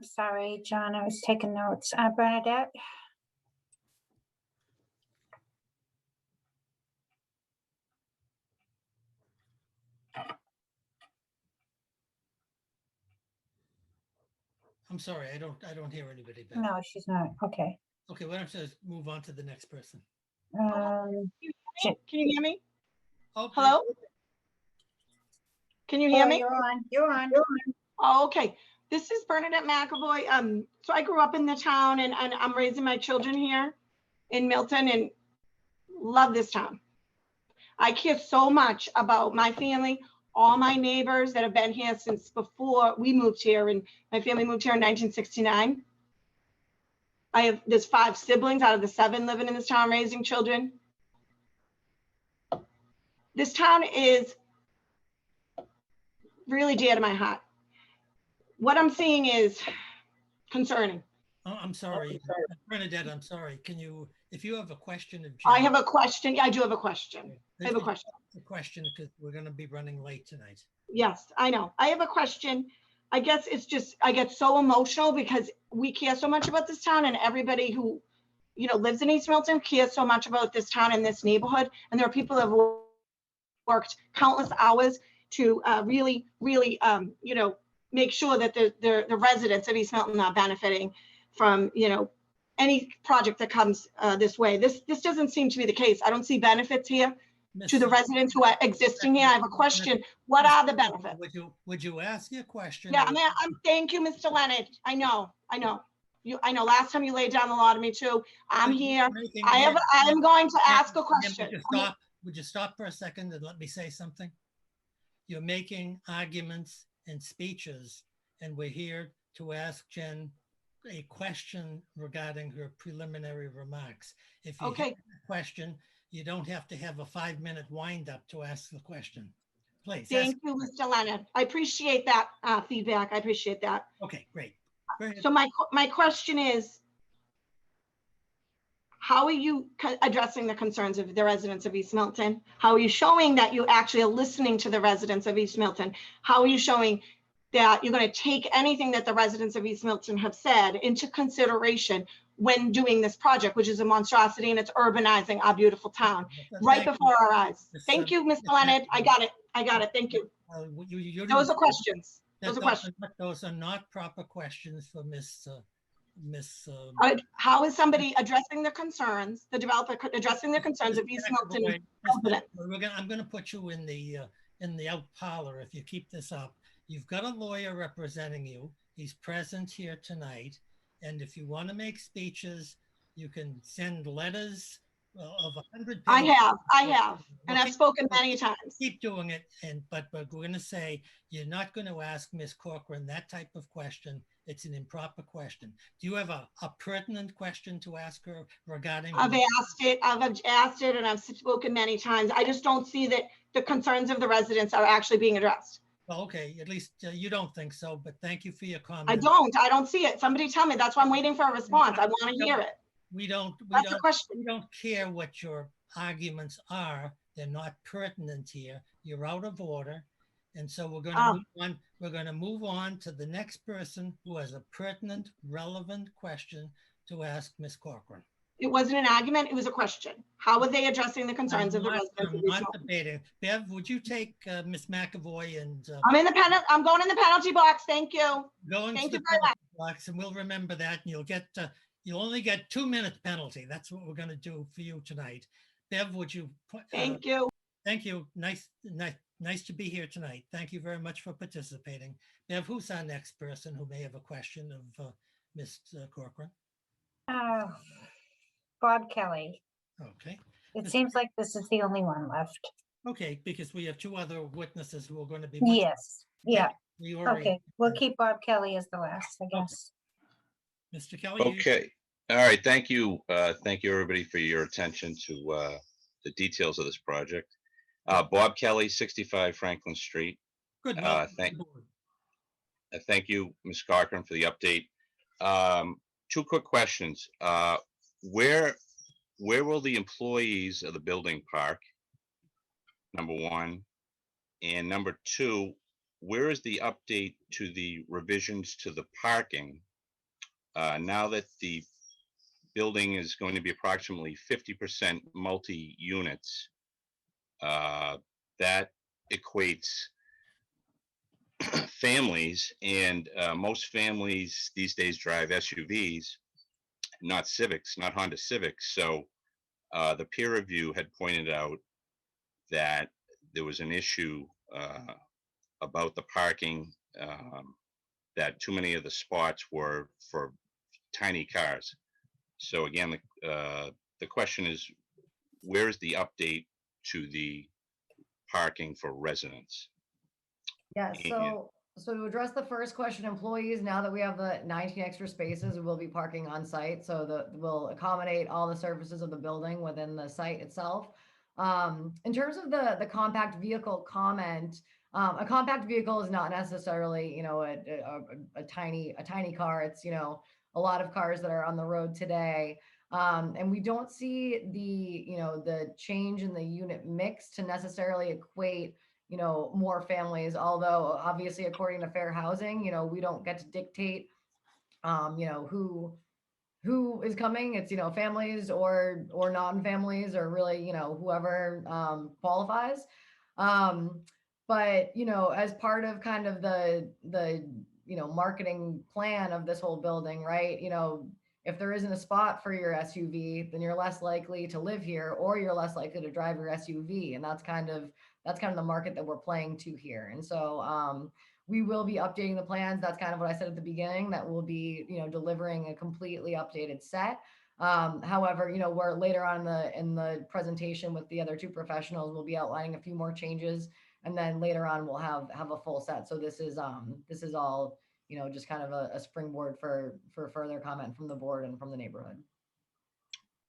Sorry, John, I was taking notes. Bernadette. I'm sorry, I don't hear anybody. Bev. No, she's not. Okay. Okay, why don't you just move on to the next person? Can you hear me? Oh, hello? Can you hear me? You're on. You're on. Oh, okay. This is Bernadette McAvoy. So I grew up in the town, and I'm raising my children here in Milton, and love this town. I care so much about my family, all my neighbors that have been here since before we moved here, and my family moved here in 1969. There's 5 siblings out of the 7 living in this town, raising children. This town is really dear to my heart. What I'm seeing is concerning. Oh, I'm sorry, Bernadette, I'm sorry. Can you, if you have a question of I Jen, have a question. Yeah, I do have a question. I have a question. a question, because we're gonna be running late tonight. Yes, I know. I have a question. I guess it's just, I get so emotional because we care so much about this town, and everybody who, lives in East Milton cares so much about this town and this neighborhood. And there are people that have worked countless hours to really, make sure that the residents of East Milton are benefiting from, any project that comes this way. This doesn't seem to be the case. I don't see benefits here to the residents who are existing here. I have a question. What are the benefits? Would you ask your question? Yeah, thank you, Mr. Leonard. I know. I know. Last time you laid down the law to me too. I'm here. I'm going to ask a question. Would you stop for a second and let me say something? You're making arguments and speeches, and we're here to ask Jen a question regarding her preliminary remarks. If you have a question, you don't have to have a 5-minute wind-up to ask the question. Please. Thank you, Mr. Leonard. I appreciate that feedback. I appreciate that. Okay, great. So my question is, how are you addressing the concerns of the residents of East Milton? How are you showing that you actually are listening to the residents of East Milton? How are you showing that you're going to take anything that the residents of East Milton have said into consideration when doing this project, which is a monstrosity, and it's urbanizing our beautiful town right before our eyes? Thank you, Mr. Leonard. I got it. Thank you. Those are questions. Those are not proper questions for Miss. How is somebody addressing the concerns, the developer addressing the concerns of East Milton? I'm going to put you in the out parlor if you keep this up. You've got a lawyer representing you. He's present here tonight. And if you want to make speeches, you can send letters of 100 pages. I have, and I've spoken many times. Keep doing it, but we're going to say you're not going to ask Ms. Corcoran that type of question. It's an improper question. Do you have a pertinent question to ask her regarding? I've asked it, and I've spoken many times. I just don't see that the concerns of the residents are actually being addressed. Well, okay, at least you don't think so, but thank you for your comment. I don't see it. Somebody tell me. That's why I'm waiting for a response. I want to hear it. We don't care what your arguments are. They're not pertinent here. You're out of order. And so we're going to move on. We're going to move on to the next person who has a pertinent, relevant question to ask Ms. Corcoran. It wasn't an argument. It was a question. How are they addressing the concerns of the residents? I'm not debating. Bev, would you take Ms. McAvoy and? I'm going in the penalty box. Thank you. Thank you very much. Box, and we'll remember that. And you'll get. You'll only get 2-minute penalty. That's what we're going to do for you tonight. Bev, would you? Thank you. Thank you. Nice to be here tonight. Thank you very much for participating. Bev, who's our next person who may have a question of Ms. Corcoran? Bob Kelly. Okay. It seems like this is the only one left. Okay, because we have 2 other witnesses who are going to be. Yes. Yeah. Okay. We'll keep Bob Kelly as the last, I guess. Mr. Kelly. Okay. All right. Thank you. Thank you, everybody, for your attention to the details of this project. Bob Kelly, 65 Franklin Street. Good. Thank you, Ms. Corcoran, for the update. 2 quick questions. Where will the employees of the building park? Number 1. And number 2, where is the update to the revisions to the parking? Now that the building is going to be approximately 50% multi-units, that equates families, and most families these days drive SUVs, not Civics, not Honda Civics. So the peer review had pointed out that there was an issue about the parking, that too many of the spots were for tiny cars. So again, the question is, where is the update to the parking for residents? Yeah, And- so to address the first question, employees, now that we have the 19 extra spaces, we will be parking on site. So we'll accommodate all the services of the building within the site itself. In terms of the compact vehicle comment, a compact vehicle is not necessarily, you know, a tiny car. It's, you know, a lot of cars that are on the road today. And we don't see the, you know, the change in the unit mix to necessarily equate, you know, more families, although obviously according to fair housing, you know, we don't get to dictate, you know, who is coming. It's, you know, families or non-families or really, you know, whoever qualifies. But, you know, as part of kind of the, you know, marketing plan of this whole building, right? You know, if there isn't a spot for your SUV, then you're less likely to live here or you're less likely to drive your SUV. And that's kind of the market that we're playing to here. And so we will be updating the plans. That's kind of what I said at the beginning, that we'll be, you know, delivering a completely updated set. However, you know, we're later on in the presentation with the other two professionals, we'll be outlining a few more changes. And then later on, we'll have a full set. So this is all, you know, just kind of a springboard for further comment from the board and from the neighborhood.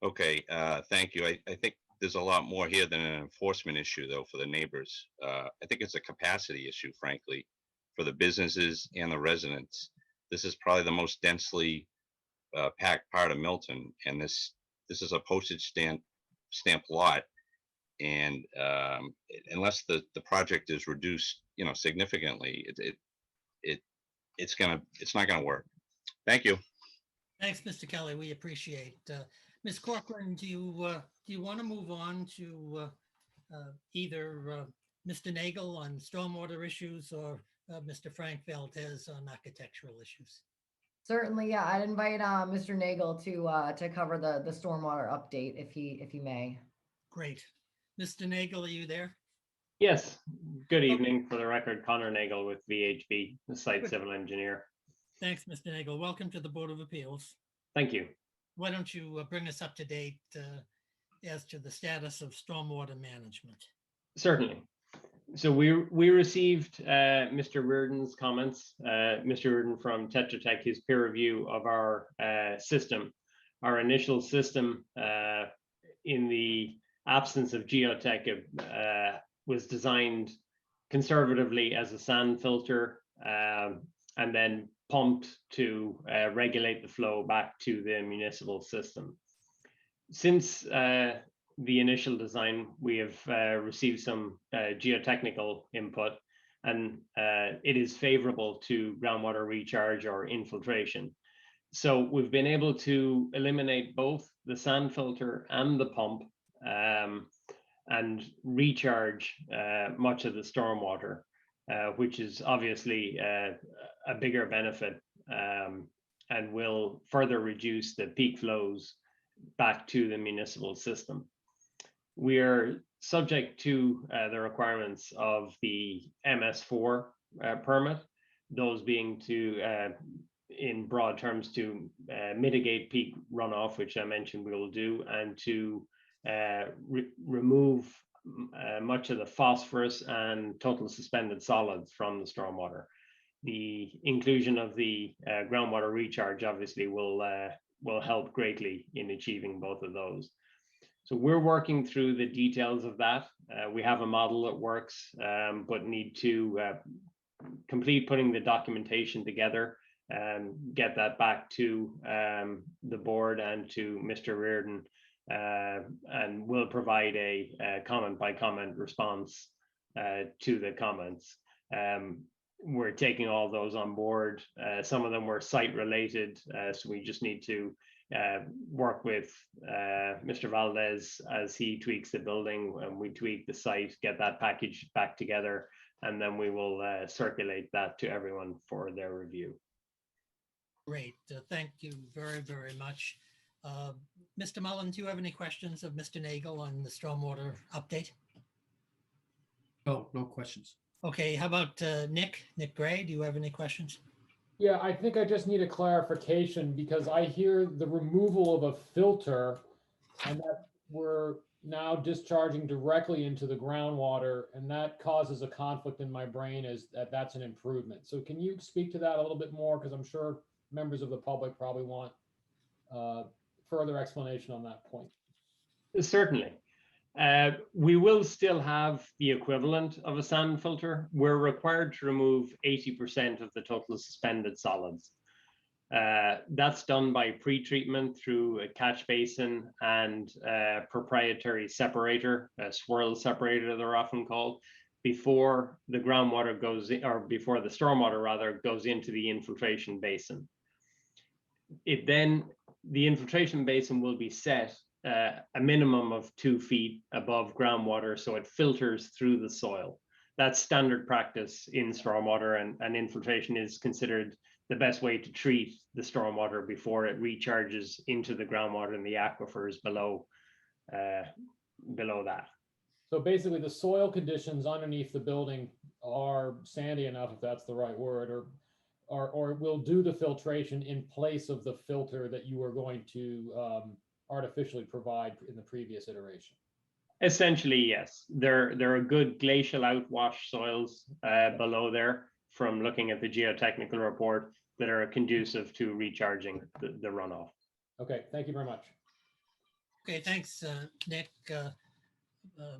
Okay, thank you. I think there's a lot more here than an enforcement issue, though, for the neighbors. I think it's a capacity issue, frankly, for the businesses and the residents. This is probably the most densely packed part of Milton, and this is a postage stamp lot. And unless the project is reduced, you know, significantly, it's not gonna work. Thank you. Thanks, Mr. Kelly. We appreciate. Ms. Corcoran, do you want to move on to either Mr. Nagel on stormwater issues or Mr. Frank Valdez on architectural issues? Certainly, yeah. I'd invite Mr. Nagel to cover the stormwater update if he may. Great. Mr. Nagel, are you there? Yes. Good evening. For the record, Connor Nagel with VHB, the site civil engineer. Thanks, Mr. Nagel. Welcome to the Board of Appeals. Thank you. Why don't you bring us up to date as to the status of stormwater management? Certainly. So we received Mr. Reardon's comments, Mr. Reardon from Tetra Tech, his peer review of our system. Our initial system, in the absence of geotech, was designed conservatively as a sand filter, and then pumped to regulate the flow back to the municipal system. Since the initial design, we have received some geotechnical input, and it is favorable to groundwater recharge or infiltration. So we've been able to eliminate both the sand filter and the pump, and recharge much of the stormwater, which is obviously a bigger benefit, and will further reduce the peak flows back to the municipal system. We are subject to the requirements of the MS4 permit, those being to, in broad terms, to mitigate peak runoff, which I mentioned we will do, and to remove much of the phosphorus and total suspended solids from the stormwater. The inclusion of the groundwater recharge obviously will help greatly in achieving both of those. So we're working through the details of that. We have a model that works, but need to complete putting the documentation together and get that back to the board and to Mr. Reardon, and we'll provide a comment by comment response to the comments. We're taking all those on board. Some of them were site related, so we just need to work with Mr. Valdez as he tweaks the building, and we tweak the site, get that package back together, and then we will circulate that to everyone for their review. Great. Thank you very, very much. Mr. Mullen, do you have any questions of Mr. Nagel on the stormwater update? No questions. Okay, how about Nick Gray? Do you have any questions? Yeah, I think I just need a clarification because I hear the removal of a filter and that we're now discharging directly into the groundwater, and that causes a conflict in my brain as that's an improvement. So can you speak to that a little bit more? Because I'm sure members of the public probably want further explanation on that point. Certainly. We will still have the equivalent of a sand filter. We're required to remove 80% of the total suspended solids. That's done by pre-treatment through a catch basin and a proprietary separator, a swirl separator they're often called, before the groundwater goes in, or before the stormwater rather goes into the infiltration basin. The infiltration basin will be set a minimum of 2 feet above groundwater, so it filters through the soil. That's standard practice in stormwater, and infiltration is considered the best way to treat the stormwater before it recharges into the groundwater and the aquifers below that. So basically, the soil conditions underneath the building are sandy enough, if that's the right word, or will do the filtration in place of the filter that you were going to artificially provide in the previous iteration. Essentially, yes. There are good glacial outwash soils below there from looking at the geotechnical report that are conducive to recharging the runoff. Okay, thank you very much. Okay, thanks, Nick.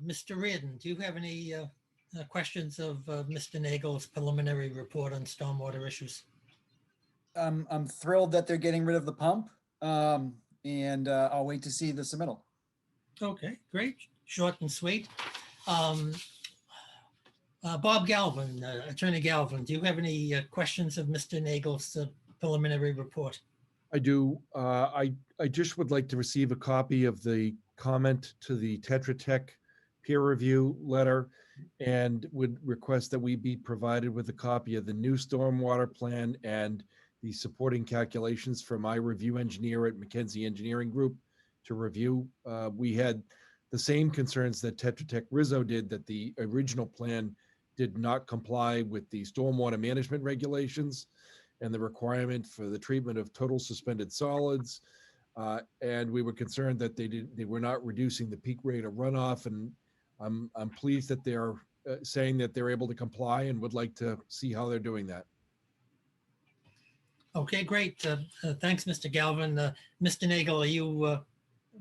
Mr. Reardon, do you have any questions of Mr. Nagel's preliminary report on stormwater issues? I'm thrilled that they're getting rid of the pump, and I'll wait to see the submittal. Okay, great. Short and sweet. Bob Galvin, Attorney Galvin, do you have any questions of Mr. Nagel's preliminary report? I do. I just would like to receive a copy of the comment to the Tetra Tech peer review letter, and would request that we be provided with a copy of the new stormwater plan and the supporting calculations from my review engineer at McKenzie Engineering Group to review. We had the same concerns that Tetra Tech Rizzo did, that the original plan did not comply with the stormwater management regulations and the requirement for the treatment of total suspended solids. And we were concerned that they were not reducing the peak rate of runoff. And I'm pleased that they're saying that they're able to comply, and would like to see how they're doing that. Okay, great. Thanks, Mr. Galvin. Mr. Nagel, are you,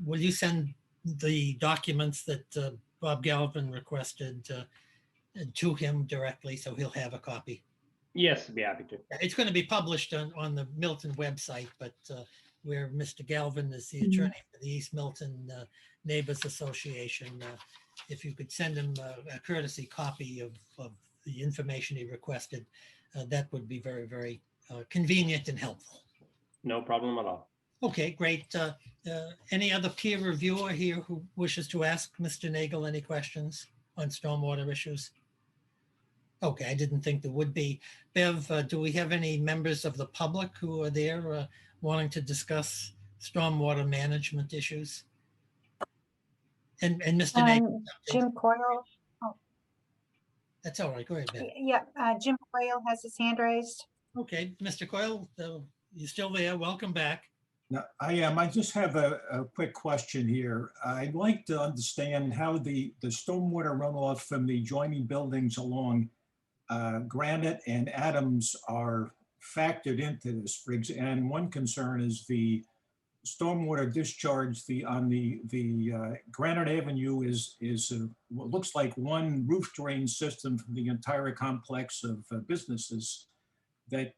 will you send the documents that Bob Galvin requested to him directly, so he'll have a copy? Yes, I'd be happy to. It's going to be published on the Milton website, but where Mr. Galvin is the attorney for the East Milton Neighbors Association, if you could send him a courtesy copy of the information he requested, that would be very, very convenient and helpful. No problem at all. Okay, great. Any other peer reviewer here who wishes to ask Mr. Nagel any questions on stormwater issues? Okay, I didn't think there would be. Bev, do we have any members of the public who are there wanting to discuss stormwater management issues? And Mr. Nagel? Jim Coyle. Oh, that's all right. Go ahead, Bev. yeah, Jim Coyle has his hand raised. Okay, Mr. Coyle, you're still there. Welcome back. No, I am. I just have a quick question here. I'd like to understand how the stormwater runoff from the adjoining buildings along Granite and Adams are factored into this. For example, and one concern is the stormwater discharge on the Granite Avenue is what looks like one roof drain system for the entire complex of businesses that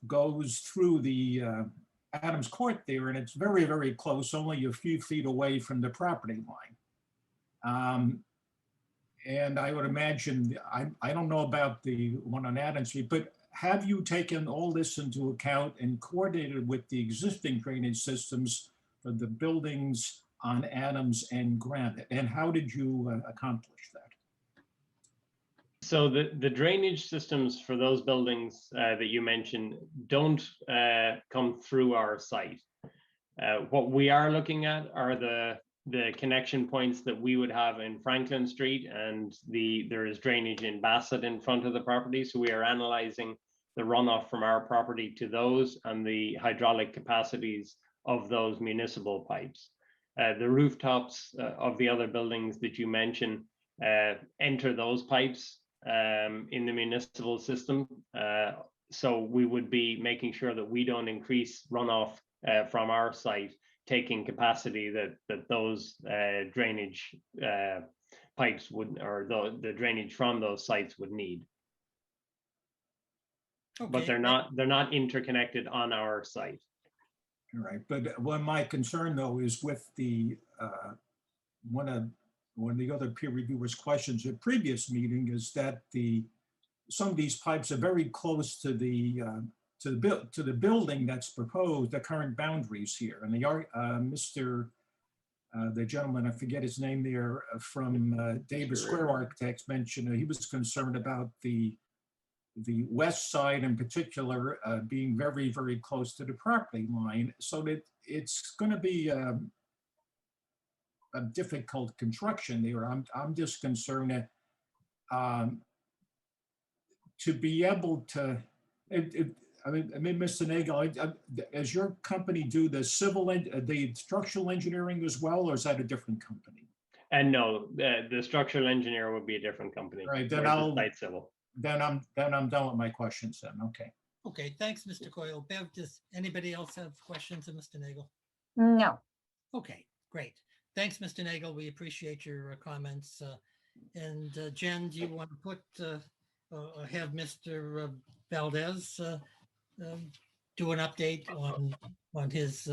goes through the Adams Court there, and it's very, very close, only a few feet away from the property line. And I would imagine, I don't know about the one on Adams Street, but have you taken all this into account and coordinated with the existing drainage systems for the buildings on Adams and Granite? And how did you accomplish that? So the drainage systems for those buildings that you mentioned don't come through our site. What we are looking at are the connection points that we would have in Franklin Street, and there is drainage in Bassett in front of the property. So we are analyzing the runoff from our property to those and the hydraulic capacities of those municipal pipes. The rooftops of the other buildings that you mentioned enter those pipes in the municipal system. So we would be making sure that we don't increase runoff from our site, taking capacity that those drainage pipes would, or the drainage from those sites would need. But Okay, they're not interconnected on our site. All right, but one my concern though is with the one of the other peer reviewers' questions at previous meeting is that some of these pipes are very close to the building that's proposed, the current boundaries here, and the gentleman, I forget his name there, from Davis Square Architects mentioned he was concerned about the west side in particular being very, very close to the property line, so that it's going to be a difficult construction there. I'm just concerned that to be able to, I mean, Mr. Nagel, does your company do the the structural engineering as well, or is that a different company? And no, the structural engineer would be a different company. Right, then Site Civil. Then I'm done with my questions then. Okay. Okay, thanks, Mr. Coyle. Bev, does anybody else have questions of Mr. Nagel? No. Okay, great. Thanks, Mr. Nagel. We appreciate your comments. And Jen, do you want to put have Mr. Valdez do an update on his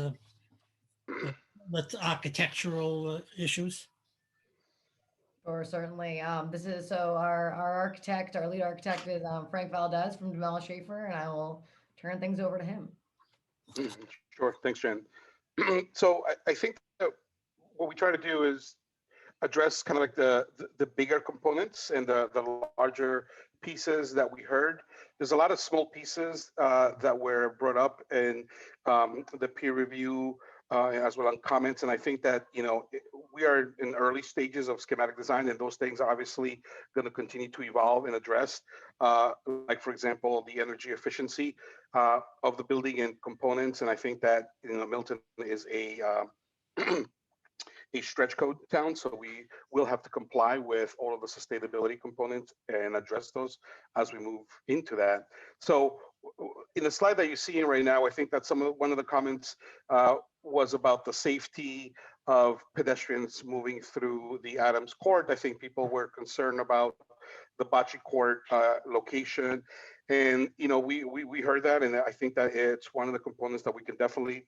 architectural issues? Or certainly, this is so our architect, our lead architect is Frank Valdez from Demel Schaefer, and I will turn things over to him. Sure, thanks, Jen. So I think that what we try to do is address kind of like the bigger components and the larger pieces that we heard. There's a lot of small pieces that were brought up in the peer review as well on comments. And I think that, we are in early stages of schematic design, and those things are obviously going to continue to evolve and address. Like, for example, the energy efficiency of the building and components. And I think that, Milton is a stretch code town, so we will have to comply with all of the sustainability components and address those as we move into that. So in the slide that you're seeing right now, I think that one of the comments was about the safety of pedestrians moving through the Adams Court. I think people were concerned about the Bocce Court location, and we heard that, and I think that it's one of the components that we can definitely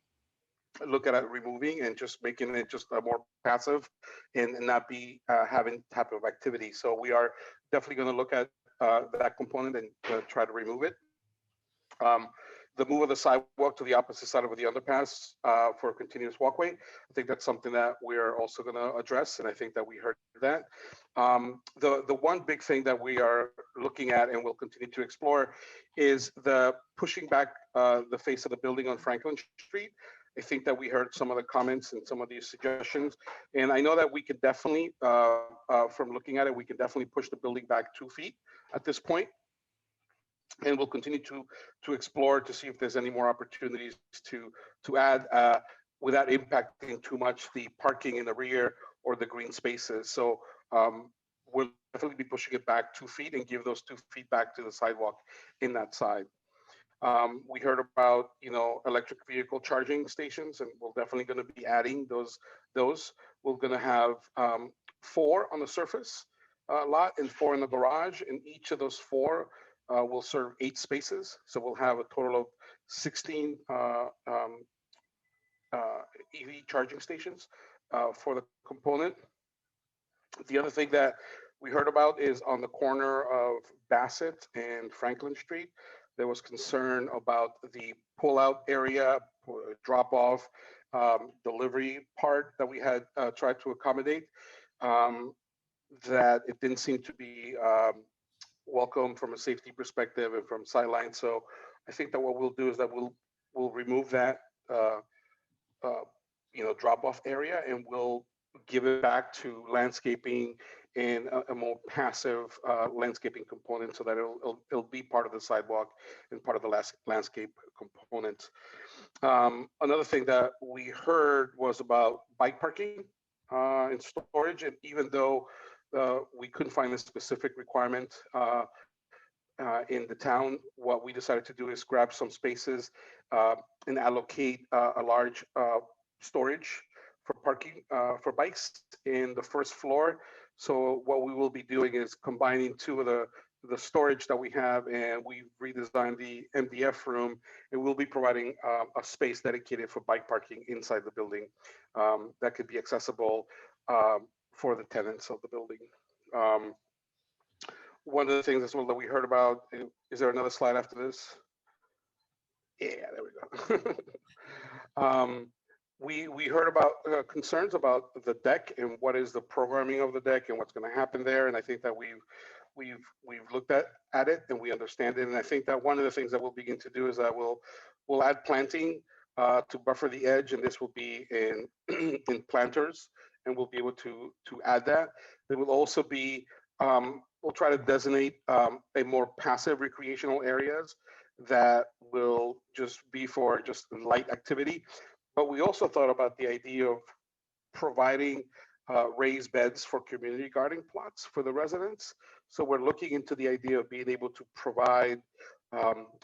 look at removing and just making it just more passive and not be having type of activity. So we are definitely going to look at that component and try to remove it. The move of the sidewalk to the opposite side of the underpass for a continuous walkway, I think that's something that we're also going to address, and I think that we heard that. The one big thing that we are looking at and will continue to explore is the pushing back the face of the building on Franklin Street. I think that we heard some of the comments and some of these suggestions, and I know that we could definitely, from looking at it, we can definitely push the building back 2 feet at this point. And we'll continue to explore to see if there's any more opportunities to add without impacting too much the parking in the rear or the green spaces. So we'll definitely be pushing it back 2 feet and give those 2 feet back to the sidewalk in that side. We heard about electric vehicle charging stations, and we're definitely going to be adding those. We're going to have 4 on the surface lot and 4 in the garage, and each of those 4 will serve 8 spaces. So we'll have a total of 16 EV charging stations for the component. The other thing that we heard about is on the corner of Bassett and Franklin Street. There was concern about the pull-out area, drop-off, delivery part that we had tried to accommodate, that it didn't seem to be welcome from a safety perspective and from sidelines. So I think that what we'll do is that we'll remove that drop-off area, and we'll give it back to landscaping and a more passive landscaping component, so that it'll be part of the sidewalk and part of the landscape component. Another thing that we heard was about bike parking and storage. And even though we couldn't find a specific requirement in the town, what we decided to do is grab some spaces and allocate a large storage for parking for bikes in the first floor. So what we will be doing is combining two of the storage that we have, and we've redesigned the MDF room, and we'll be providing a space dedicated for bike parking inside the building that could be accessible for the tenants of the building. One of the things as well that we heard about, is there another slide after this? Yeah, there we go. We heard about concerns about the deck and what is the programming of the deck and what's going to happen there. And I think that we've looked at it and we understand it. And I think that one of the things that we'll begin to do is that we'll add planting to buffer the edge, and this will be in in planters, and we'll be able to add that. There will also be we'll try to designate a more passive recreational areas that will just be for just light activity. But we also thought about the idea of providing raised beds for community gardening plots for the residents. So we're looking into the idea of being able to provide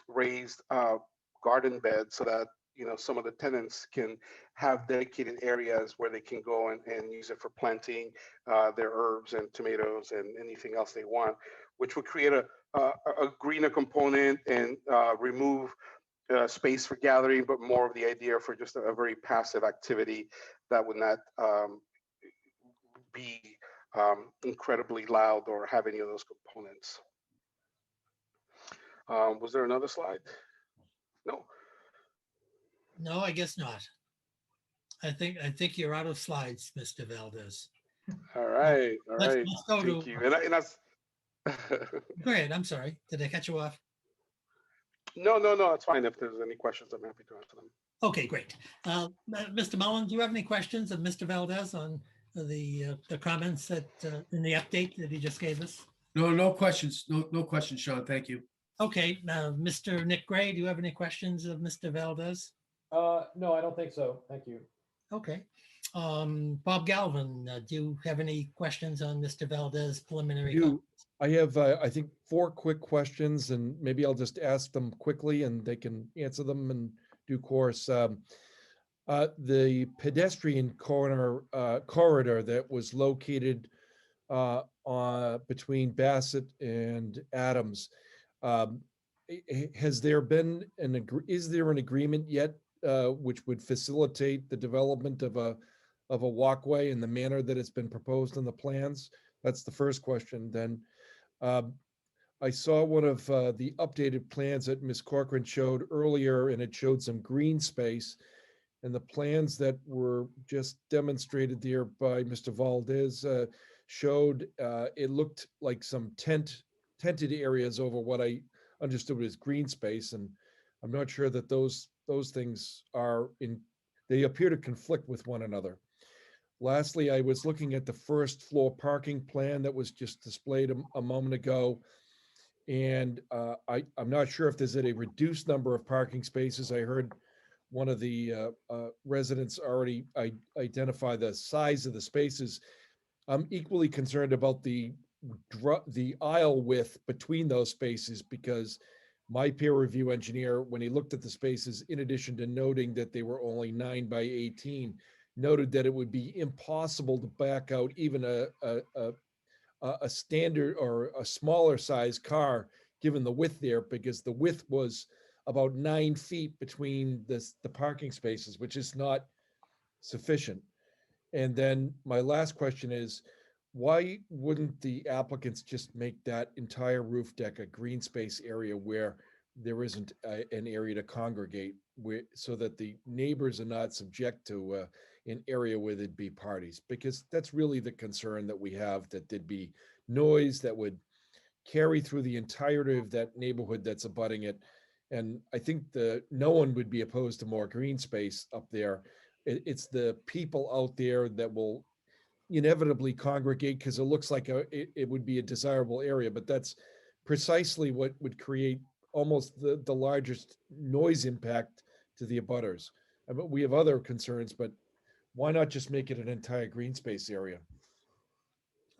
raised garden beds so that, you know, some of the tenants can have dedicated areas where they can go and use it for planting their herbs and tomatoes and anything else they want, which would create a greener component and remove space for gathering, but more of the idea for just a very passive activity that would not be incredibly loud or have any of those components. Was there another slide? No. No, I guess not. I think you're out of slides, Mr. Valdez. All right, all Let's- right. let's go Thank to- you. And that's Go ahead. I'm sorry. Did I cut you off? no, it's fine. If there's any questions, I'm happy to answer them. Okay, great. Mr. Mullen, do you have any questions of Mr. Valdez on the comments that in the update that he just gave us? No questions. No questions, Sean. Thank you. Okay, now, Mr. Nick Gray, do you have any questions of Mr. Valdez? No, I don't think so. Thank you. Okay. Bob Galvin, do you have any questions on Mr. Valdez preliminary? I have, I think, 4 quick questions, and maybe I'll just ask them quickly and they can answer them in due course. The pedestrian corridor that was located between Bassett and Adams, has there been is there an agreement yet which would facilitate the development of a walkway in the manner that it's been proposed in the plans? That's the first question. Then I saw one of the updated plans that Ms. Corcoran showed earlier, and it showed some green space. And the plans that were just demonstrated there by Mr. Valdez showed it looked like some tented areas over what I understood as green space. And I'm not sure that those things they appear to conflict with one another. Lastly, I was looking at the first floor parking plan that was just displayed a moment ago. And I'm not sure if there's a reduced number of parking spaces. I heard one of the residents already identify the size of the spaces. I'm equally concerned about the aisle width between those spaces, because my peer review engineer, when he looked at the spaces, in addition to noting that they were only 9 by 18, noted that it would be impossible to back out even a standard or a smaller size car, given the width there, because the width was about 9 feet between the parking spaces, which is not sufficient. And then my last question is, why wouldn't the applicants just make that entire roof deck a green space area where there isn't an area to congregate, so that the neighbors are not subject to an area where there'd be parties? Because that's really the concern that we have, that there'd be noise that would carry through the entirety of that neighborhood that's abutting it. And I think no one would be opposed to more green space up there. It's the people out there that will inevitably congregate because it looks like it would be a desirable area, but that's precisely what would create almost the largest noise impact to the abutters. But we have other concerns, but why not just make it an entire green space area?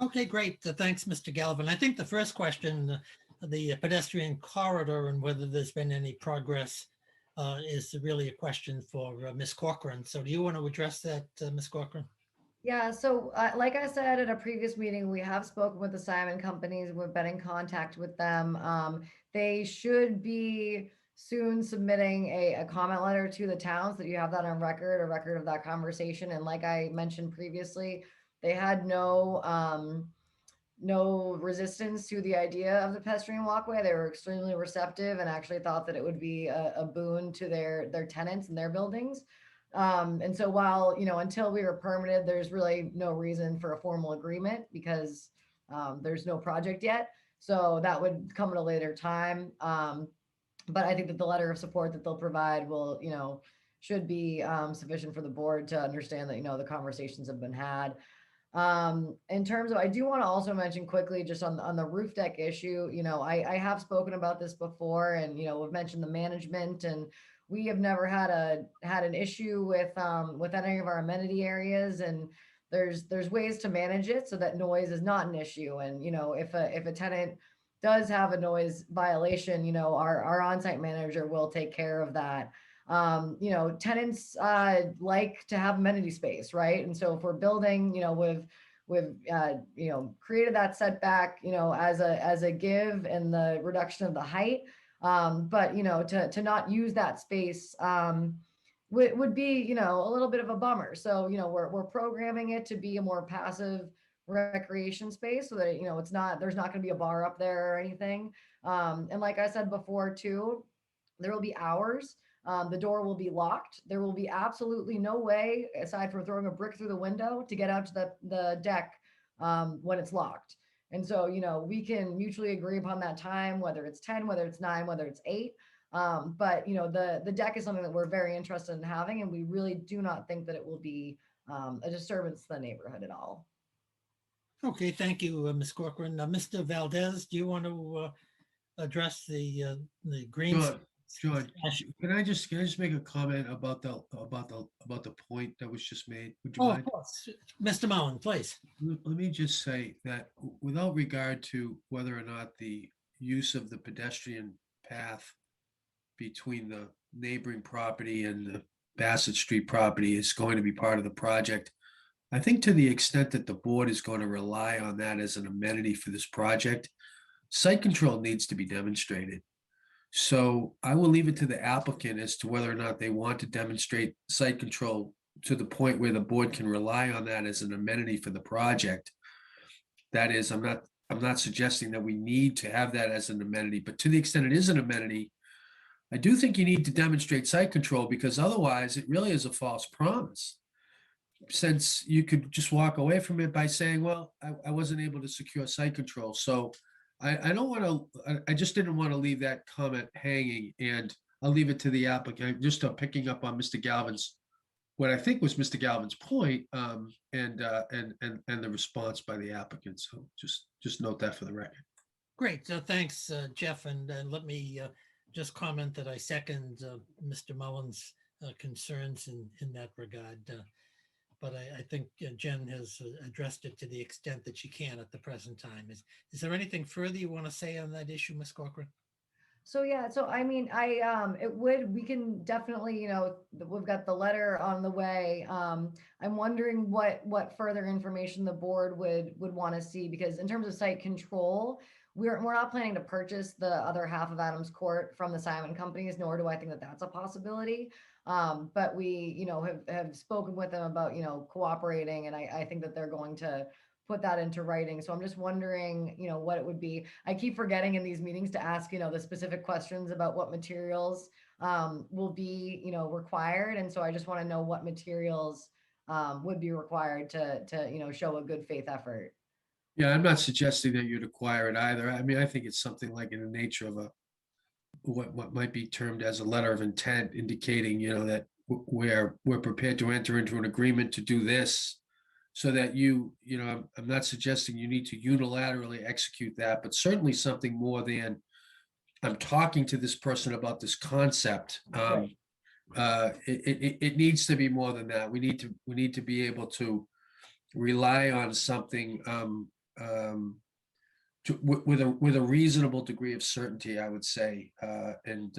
Okay, great. Thanks, Mr. Galvin. I think the first question, the pedestrian corridor and whether there's been any progress is really a question for Ms. Corcoran. So do you want to address that, Ms. Corcoran? Yeah, so like I said at a previous meeting, we have spoken with the Simon companies. We've been in contact with them. They should be soon submitting a comment letter to the towns, that you have that on record, a record of that conversation. And like I mentioned previously, they had no resistance to the idea of the pedestrian walkway. They were extremely receptive and actually thought that it would be a boon to their tenants and their buildings. And so while, until we were permitted, there's really no reason for a formal agreement because there's no project yet. So that would come at a later time. But I think that the letter of support that they'll provide will, should be sufficient for the board to understand that, the conversations have been had. In terms of, I do want to also mention quickly just on the roof deck issue, I have spoken about this before, and, we've mentioned the management, and we have never had an issue with any of our amenity areas, and there's ways to manage it so that noise is not an issue. And, if a tenant does have a noise violation, our on-site manager will take care of that. Tenants like to have amenity space, right? And so if we're building, we've created that setback, as a give and the reduction of the height. But to not use that space would be, a little bit of a bummer. So, we're programming it to be a more passive recreation space so that, there's not going to be a bar up there or anything. And like I said before too, there will be hours. The door will be locked. There will be absolutely no way, aside from throwing a brick through the window, to get out to the deck when it's locked. And so, we can mutually agree upon that time, whether it's 10, whether it's 9, whether it's 8. But, the deck is something that we're very interested in having, and we really do not think that it will be a disturbance to the neighborhood at all. Okay, thank you, Ms. Corcoran. Mr. Valdez, do you want to address the green? John, can I just make a comment about the point that was just made? Would you mind? Of course. Mr. Mullen, please. Let me just say that without regard to whether or not the use of the pedestrian path between the neighboring property and the Bassett Street property is going to be part of the project, I think to the extent that the board is going to rely on that as an amenity for this project, site control needs to be demonstrated. So I will leave it to the applicant as to whether or not they want to demonstrate site control to the point where the board can rely on that as an amenity for the project. That is, I'm not suggesting that we need to have that as an amenity, but to the extent it is an amenity, I do think you need to demonstrate site control, because otherwise it really is a false promise. Since you could just walk away from it by saying, well, I wasn't able to secure site control. So I don't want to, I just didn't want to leave that comment hanging, and I'll leave it to the applicant, just picking up on Mr. Galvin's, what I think was Mr. Galvin's point, and the response by the applicant. So just note that for the record. Great. So thanks, Jeff. And let me just comment that I second Mr. Mullen's concerns in that regard. But I think Jen has addressed it to the extent that she can at the present time. Is there anything further you want to say on that issue, Ms. Corcoran? So yeah, so I mean, we can definitely, we've got the letter on the way. I'm wondering what further information the board would want to see, because in terms of site control, we're not planning to purchase the other half of Adams Court from the Simon companies, nor do I think that that's a possibility. But we, have spoken with them about, cooperating, and I think that they're going to put that into writing. So I'm just wondering, what it would be. I keep forgetting in these meetings to ask, the specific questions about what materials will be, required. And so I just want to know what materials would be required to show a good faith effort. Yeah, I'm not suggesting that you'd acquire it either. I mean, I think it's something like in the nature of what might be termed as a letter of intent, indicating, that we're prepared to enter into an agreement to do this, so that I'm not suggesting you need to unilaterally execute that, but certainly something more than I'm talking to this person about this concept. Right. it needs to be more than that. We need to be able to rely on something with a reasonable degree of certainty, I would say. And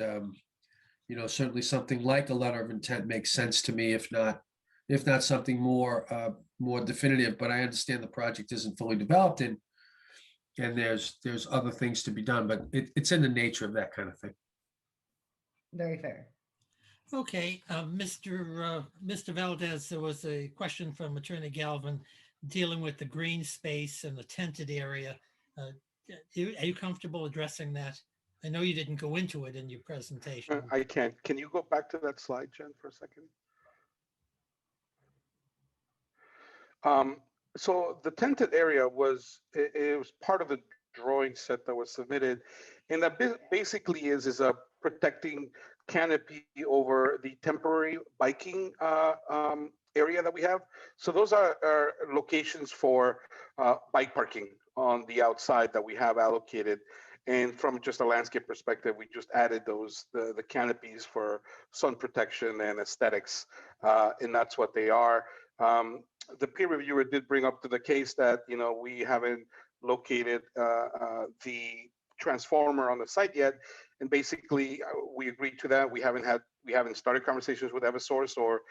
certainly something like a letter of intent makes sense to me, if not something more definitive. But I understand the project isn't fully developed, and there's other things to be done, but it's in the nature of that kind of thing. Very fair. Okay, Mr. Valdez, there was a question from Attorney Galvin dealing with the green space and the tented area. Are you comfortable addressing that? I know you didn't go into it in your presentation. I can. Can you go back to that slide, Jen, for a second? So the tented area was part of the drawing set that was submitted, and that basically is a protecting canopy over the temporary biking area that we have. So those are locations for bike parking on the outside that we have allocated. And from just a landscape perspective, we just added the canopies for sun protection and aesthetics, and that's what they are. The peer reviewer did bring up to the case that we haven't located the transformer on the site yet, and basically we agreed to that. We haven't started conversations with Eversource or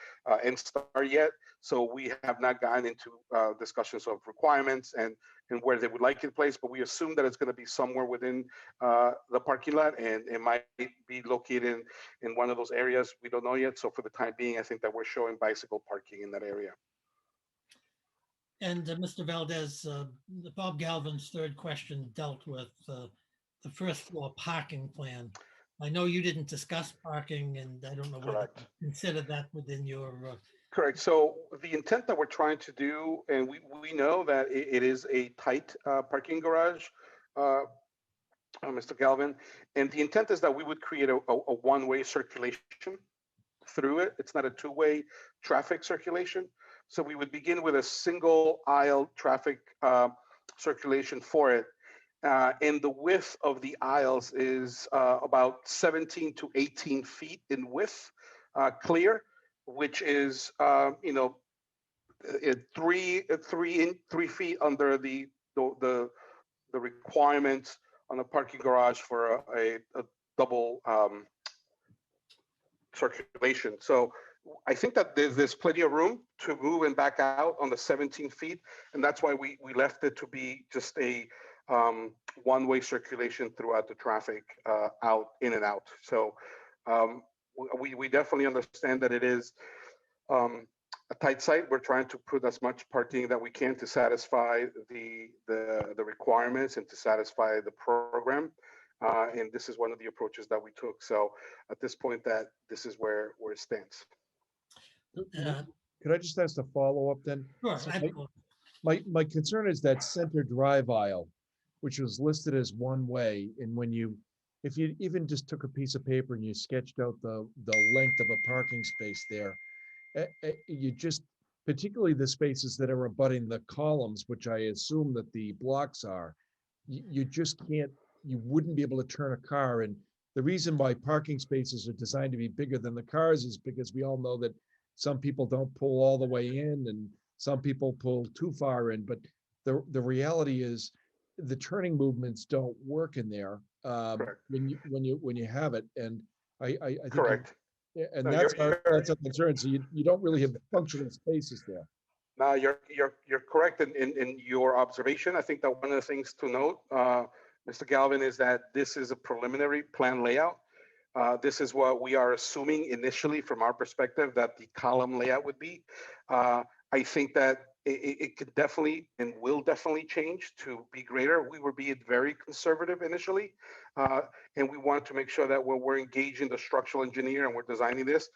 NSTAR yet, so we have not gotten into discussions of requirements and where they would like it placed. But we assume that it's going to be somewhere within the parking lot, and it might be located in one of those areas. We don't know yet. So for the time being, I think that we're showing bicycle parking in that area. And Mr. Valdez, Bob Galvin's third question dealt with the first floor parking plan. I know you didn't discuss parking, and I don't know whether you consider that within your. Correct. So the intent that we're trying to do, and we know that it is a tight parking garage, Mr. Galvin, and the intent is that we would create a one-way circulation through it. It's not a two-way traffic circulation. So we would begin with a single aisle traffic circulation for it. And the width of the aisles is about 17 to 18 feet in width, clear, which is 3 feet under the requirements on a parking garage for a double circulation. So I think that there's plenty of room to move and back out on the 17 feet. And that's why we left it to be just a one-way circulation throughout the traffic, in and out. So we definitely understand that it is a tight site. We're trying to put as much parking that we can to satisfy the requirements and to satisfy the program. And this is one of the approaches that we took. So at this point, this is where it stands. Could I just ask a follow-up then? Sure. So my concern is that center drive aisle, which was listed as one way, and if you even just took a piece of paper and you sketched out the length of a parking space there, you just, particularly the spaces that are abutting the columns, which I assume that the blocks are, you just can't, you wouldn't be able to turn a car. And the reason why parking spaces are designed to be bigger than the cars is because we all know that some people don't pull all the way in and some people pull too far in, but the reality is the turning movements don't work in there when you have it. And I think correct. And no, that's a concern. So you don't really have functional spaces there. No, you're correct in your observation. I think that one of the things to note, Mr. Galvin, is that this is a preliminary plan layout. This is what we are assuming initially from our perspective that the column layout would be. I think that it could definitely and will definitely change to be greater. We were being very conservative initially, and we wanted to make sure that when we're engaging the structural engineer and we're designing this,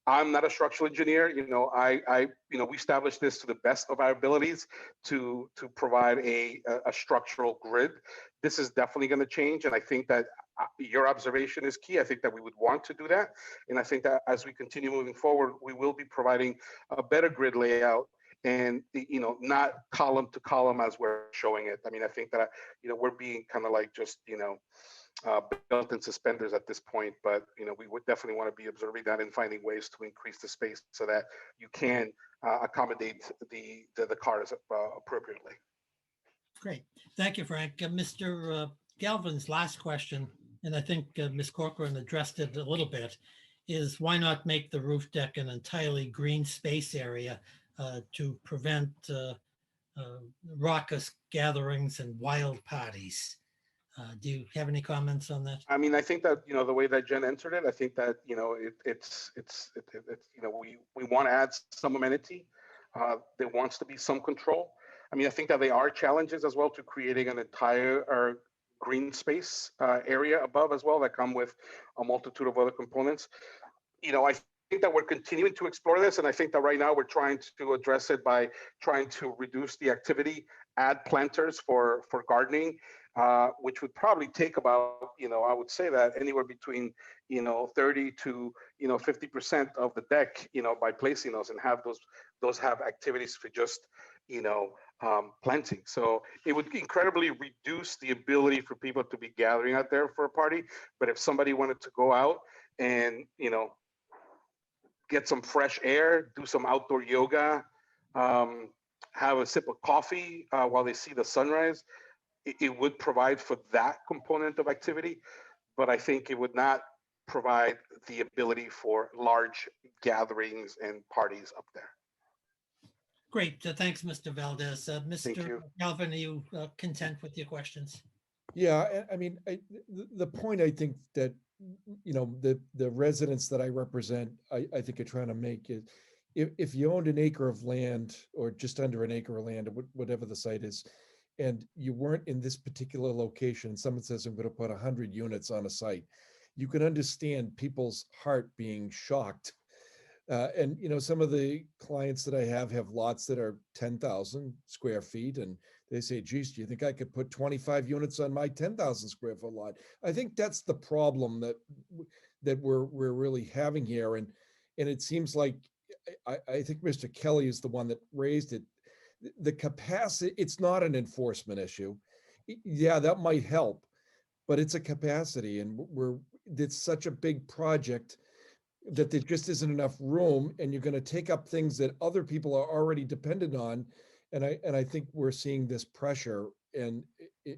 I'm not a structural engineer. We established this to the best of our abilities to provide a structural grid. This is definitely going to change, and I think that your observation is key. I think that we would want to do that, and I think that as we continue moving forward, we will be providing a better grid layout, and not column to column as we're showing it. I mean, I think that we're being kind of like just built-in suspenders at this point, but we would definitely want to be observing that and finding ways to increase the space so that you can accommodate the cars appropriately. Great. Thank you, Frank. Mr. Galvin's last question, and I think Ms. Corcoran addressed it a little bit, is why not make the roof deck an entirely green space area to prevent raucous gatherings and wild parties? Do you have any comments on that? I mean, I think that the way that Jen entered it, I think that we want to add some amenity. There wants to be some control. I mean, I think that there are challenges as well to creating an entire green space area above as well that come with a multitude of other components. I think that we're continuing to explore this, and I think that right now we're trying to address it by trying to reduce the activity, add planters for gardening, which would probably take about, I would say that anywhere between 30 to 50% of the deck, by placing those and have those have activities for just planting. So it would incredibly reduce the ability for people to be gathering out there for a party. But if somebody wanted to go out and get some fresh air, do some outdoor yoga, have a sip of coffee while they see the sunrise, it would provide for that component of activity. But I think it would not provide the ability for large gatherings and parties up there. Great. Thanks, Mr. Valdez. Mr. Galvin, are you content with your questions? Yeah, I mean, the point I think that, the residents that I represent, I think are trying to make is, if you owned an acre of land or just under an acre of land, or whatever the site is, and you weren't in this particular location, and someone says, I'm going to put 100 units on a site, you can understand people's heart being shocked. And some of the clients that I have lots that are 10,000 square feet, and they say, geez, do you think I could put 25 units on my 10,000 square foot lot? I think that's the problem that we're really having here. And it seems like, I think Mr. Kelly is the one that raised it. The capacity, it's not an enforcement issue. Yeah, that might help, but it's a capacity, and it's such a big project that there just isn't enough room, and you're going to take up things that other people are already dependent on. And I think we're seeing this pressure and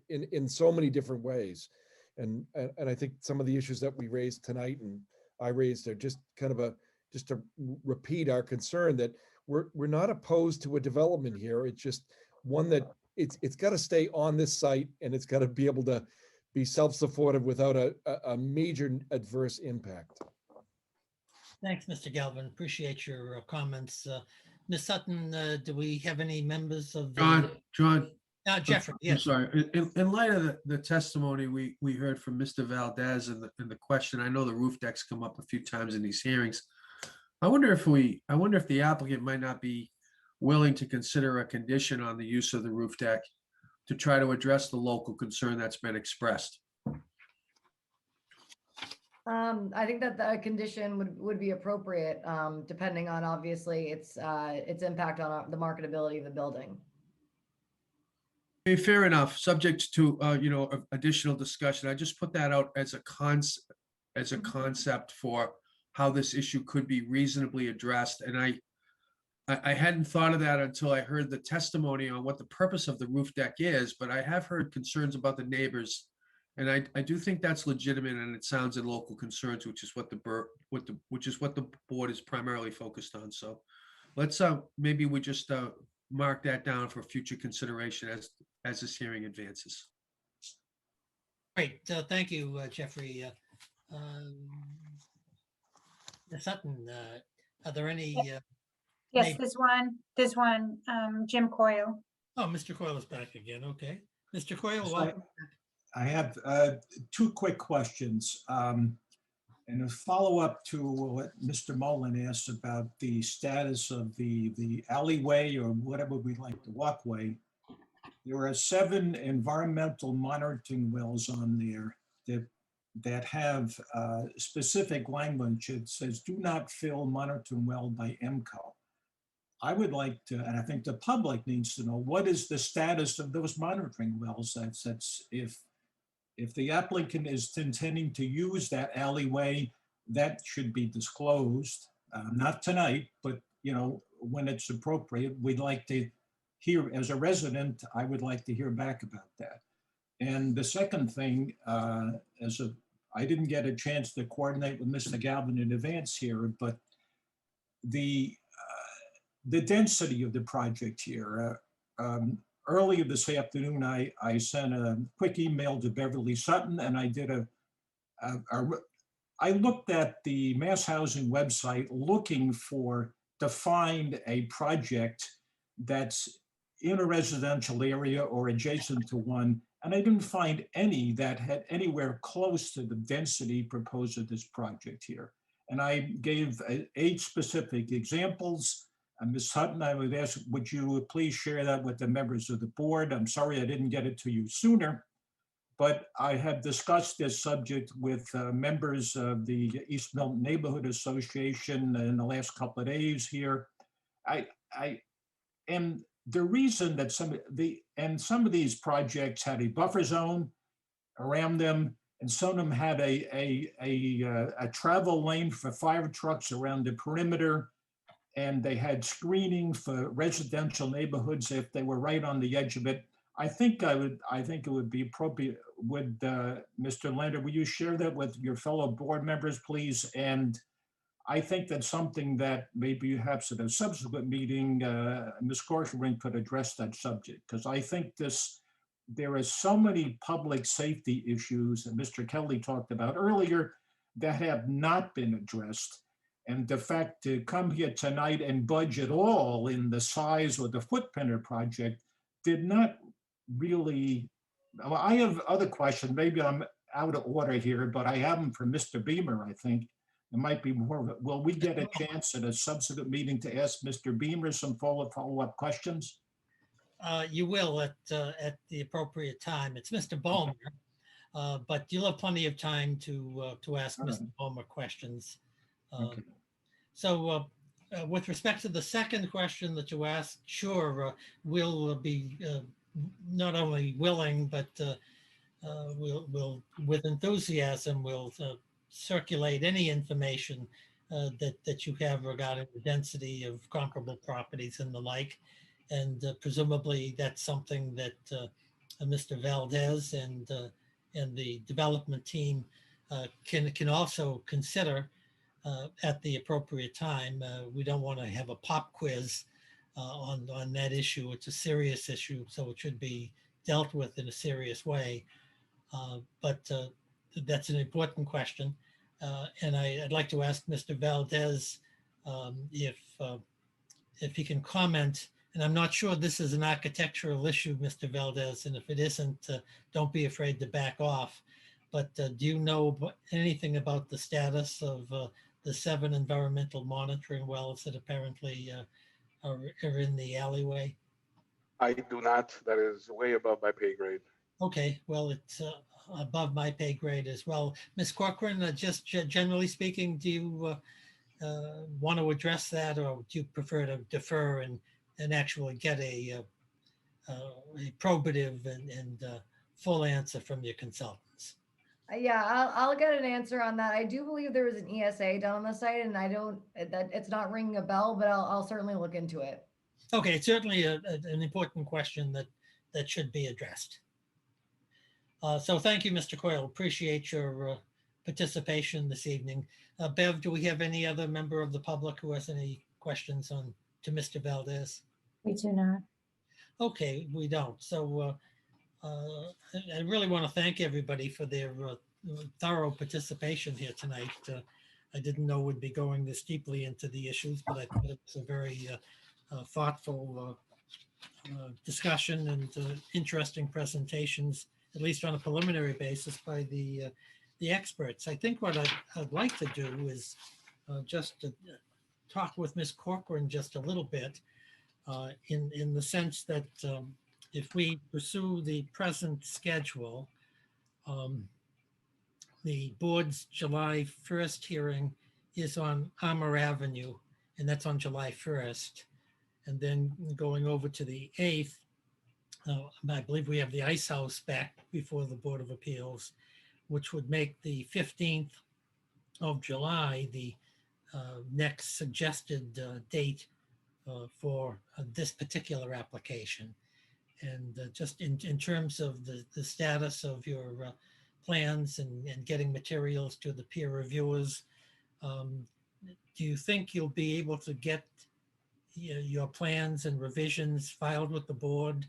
in so many different ways. And I think some of the issues that we raised tonight and I raised are just kind of just to repeat our concern that we're not opposed to a development here. It's just one that it's got to stay on this site, and it's got to be able to be self-supportive without a major adverse impact. Thanks, Mr. Galvin. Appreciate your comments. Ms. Sutton, do we have any members of the... John. Jeffrey, I'm yes. sorry. In light of the testimony we heard from Mr. Valdez and the question, I know the roof decks come up a few times in these hearings. I wonder if the applicant might not be willing to consider a condition on the use of the roof deck to try to address the local concern that's been expressed. I think that the condition would be appropriate, depending on obviously its impact on the marketability of the building. Okay, fair enough. Subject to additional discussion. I just put that out as a concept for how this issue could be reasonably addressed. And I hadn't thought of that until I heard the testimony on what the purpose of the roof deck is, but I have heard concerns about the neighbors. And I do think that's legitimate, and it sounds in local concerns, which is what the board is primarily focused on. So let's maybe we just mark that down for future consideration as this hearing advances. Great, thank you, Jeffrey. Ms. Sutton, are there any? Yes, there's one, Jim Coyle. Oh, Mr. Coyle is back again. Okay, Mr. Coyle, So welcome. I have two quick questions. And a follow-up to what Mr. Mullen asked about the status of the alleyway, or whatever we like, the walkway. There are 7 environmental monitoring wells on there that have specific language. It says, do not fill monitoring well by MCO. I would like to, and I think the public needs to know, what is the status of those monitoring wells? That's if if the applicant is intending to use that alleyway, that should be disclosed, not tonight, but, you know, when it's appropriate. We'd like to hear, as a resident, I would like to hear back about that. And the second thing, I didn't get a chance to coordinate with Mr. Galvin in advance here, but the density of the project here. Earlier this afternoon, I sent a quick email to Beverly Sutton, and I did I looked at the Mass Housing website looking to find a project that's in a residential area or adjacent to one, and I didn't find any that had anywhere close to the density proposed at this project here. And I gave 8 specific examples. Ms. Hutton, I would ask, would you please share that with the members of the board? I'm sorry I didn't get it to you sooner, but I have discussed this subject with members of the East Milton Neighborhood Association in the last couple of days here. And the reason that some of these projects had a buffer zone around them, and some of them had a travel lane for fire trucks around the perimeter, and they had screening for residential neighborhoods if they were right on the edge of it. I think it would be appropriate. Would Mr. Lander, will you share that with your fellow board members, please? And I think that's something that maybe perhaps at a subsequent meeting, Ms. Corcoran could address that subject, because I think there are so many public safety issues that Mr. Kelly talked about earlier that have not been addressed. And the fact to come here tonight and budge at all in the size or the footprint of project did not really, well, I have other questions. Maybe I'm out of order here, but I have them for Mr. Beamer, I think. It might be more, will we get a chance at a subsequent meeting to ask Mr. Beamer some follow-up questions? You will at the appropriate time. It's Mr. Bowmer, but you'll have plenty of time to ask Mr. Bowmer questions. Okay. So with respect to the second question that you asked, sure, we'll be not only willing, but we'll with enthusiasm, we'll circulate any information that you have regarding the density of comparable properties and the like. And presumably that's something that Mr. Valdez and the development team can also consider at the appropriate time. We don't want to have a pop quiz on that issue. It's a serious issue, so it should be dealt with in a serious way. But that's an important question. And I'd like to ask Mr. Valdez if he can comment. And I'm not sure this is an architectural issue, Mr. Valdez, and if it isn't, don't be afraid to back off. But do you know anything about the status of the 7 environmental monitoring wells that apparently are in the alleyway? I do not. That is way above my pay grade. Okay, well, it's above my pay grade as well. Ms. Corcoran, just generally speaking, do you want to address that, or do you prefer to defer and actually get a probative and full answer from your consultants? Yeah, I'll get an answer on that. I do believe there was an ESA down on the site, and it's not ringing a bell, but I'll certainly look into it. Okay, it's certainly an important question that should be addressed. So thank you, Mr. Coyle. Appreciate your participation this evening. Bev, do we have any other member of the public who has any questions to Mr. Valdez? We do not. Okay, we don't. So I really want to thank everybody for their thorough participation here tonight. I didn't know we'd be going this deeply into the issues, but I thought it was a very thoughtful discussion and interesting presentations, at least on a preliminary basis, by the experts. I think what I'd like to do is just to talk with Ms. Corcoran just a little bit in the sense that if we pursue the present schedule, the board's July 1st hearing is on Armour Avenue, and that's on July 1st. And then going over to the 8th, I believe we have the Ice House back before the Board of Appeals, which would make the 15th of July the next suggested date for this particular application. And just in terms of the status of your plans and getting materials to the peer reviewers, do you think you'll be able to get your plans and revisions filed with the board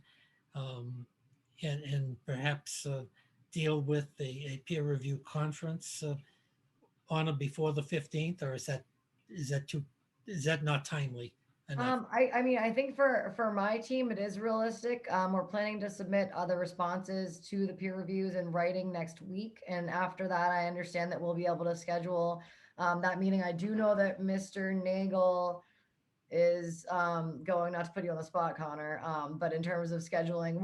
and perhaps deal with a peer review conference on or before the 15th, or is that not timely enough? I mean, I think for my team, it is realistic. We're planning to submit other responses to the peer reviews in writing next week. And after that, I understand that we'll be able to schedule that meeting. I do know that Mr. Nagel is going, not to put you on the spot, Connor, but in terms of scheduling,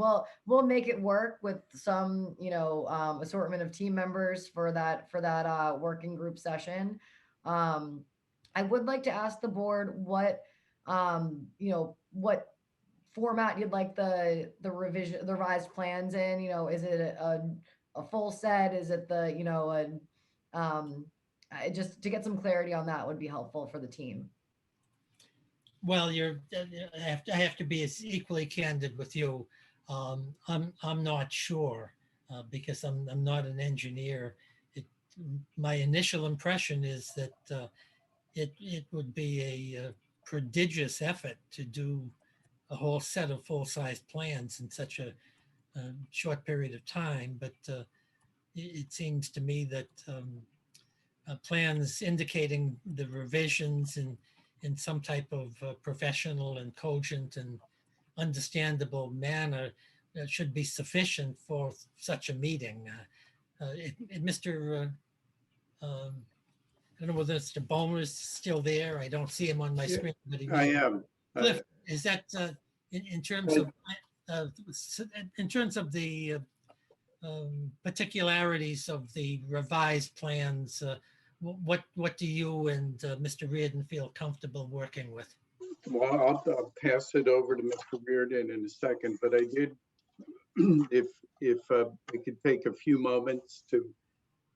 we'll make it work with some, assortment of team members for that working group session. I would like to ask the board what format you'd like the revised plans in. Is it a full set? Is it just to get some clarity on that would be helpful for the team. Well, I have to be as equally candid with you. I'm not sure because I'm not an engineer. My initial impression is that it would be a prodigious effort to do a whole set of full-size plans in such a short period of time. But it seems to me that plans indicating the revisions in some type of professional and cogent and understandable manner should be sufficient for such a meeting. Mr. I don't know whether Mr. Bomer is still there. I don't see him on my screen. But I am. Cliff, is that in terms of the particularities of the revised plans? What do you and Mr. Reardon feel comfortable working with? Well, I'll pass it over to Mr. Reardon in a second, but I did, if I could take a few moments to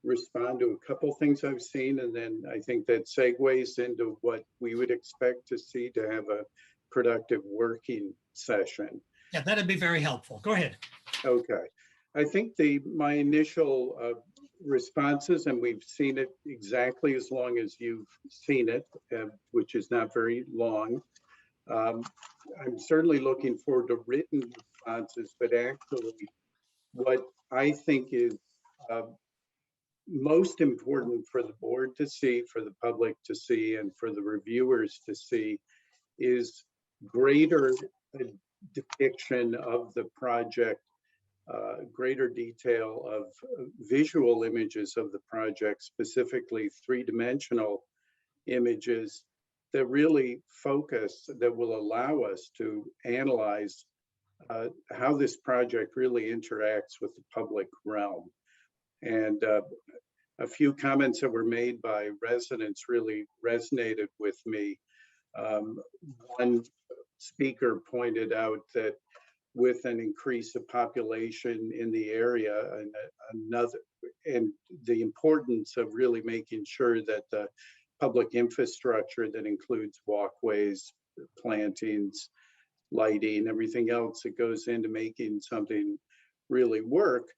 respond to a couple things I've seen, and then I think that segues into what we would expect to see to have a productive working session. Yeah, that'd be very helpful. Go ahead. Okay. I think my initial responses, and we've seen it exactly as long as you've seen it, which is not very long. I'm certainly looking forward to written responses, but actually what I think is most important for the board to see, for the public to see, and for the reviewers to see is greater depiction of the project, greater detail of visual images of the project, specifically three-dimensional images that really focus, that will allow us to analyze how this project really interacts with the public realm. And a few comments that were made by residents really resonated with me. One speaker pointed out that with an increase of population in the area, and the importance of really making sure that the public infrastructure that includes walkways, plantings, lighting, everything else that goes into making something really work,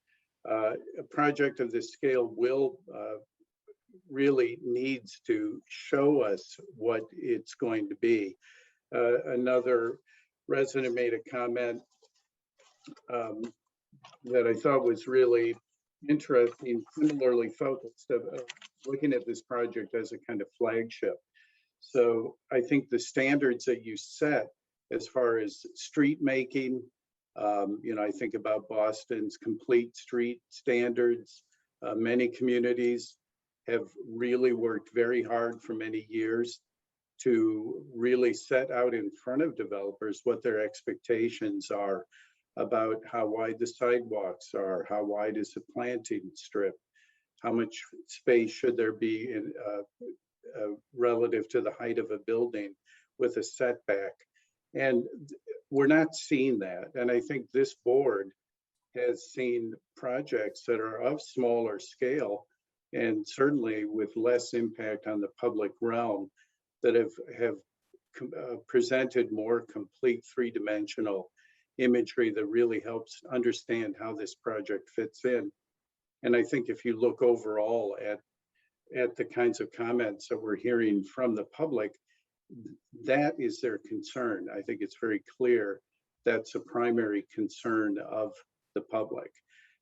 a project of this scale will really needs to show us what it's going to be. Another resident made a comment that I thought was really interesting, similarly focused of looking at this project as a kind of flagship. So I think the standards that you set as far as street making, I think about Boston's complete street standards. Many communities have really worked very hard for many years to really set out in front of developers what their expectations are about how wide the sidewalks are, how wide is the planting strip, how much space should there be in relative to the height of a building with a setback. And we're not seeing that. And I think this board has seen projects that are of smaller scale and certainly with less impact on the public realm that have presented more complete three-dimensional imagery that really helps understand how this project fits in. And I think if you look overall at the kinds of comments that we're hearing from the public, that is their concern. I think it's very clear that's a primary concern of the public,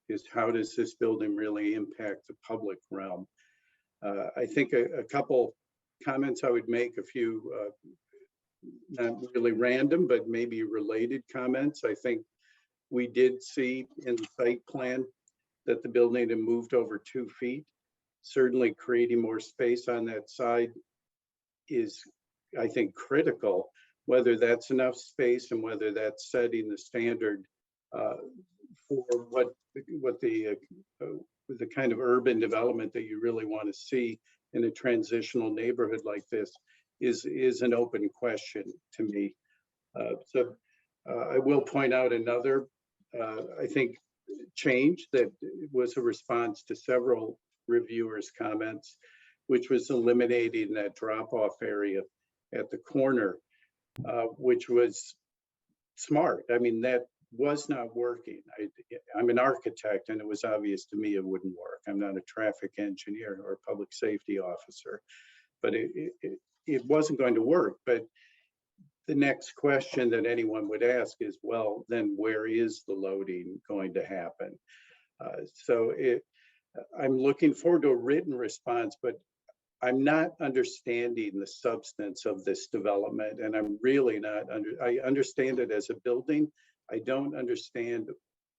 is how does this building really impact the public realm? I think a couple comments I would make, a few not really random, but maybe related comments. I think we did see in the site plan that the building had moved over 2 feet. Certainly creating more space on that side is, I think, critical. Whether that's enough space and whether that's setting the standard for what the kind of urban development that you really want to see in a transitional neighborhood like this is an open question to me. So I will point out another, I think, change that was a response to several reviewers' comments, which was eliminating that drop-off area at the corner, which was smart. I mean, that was not working. I'm an architect, and it was obvious to me it wouldn't work. I'm not a traffic engineer or a public safety officer, but it wasn't going to work. But the next question that anyone would ask is, well, then where is the loading going to happen? I'm looking forward to a written response, but I'm not understanding the substance of this development, and I'm really not I understand it as a building. I don't understand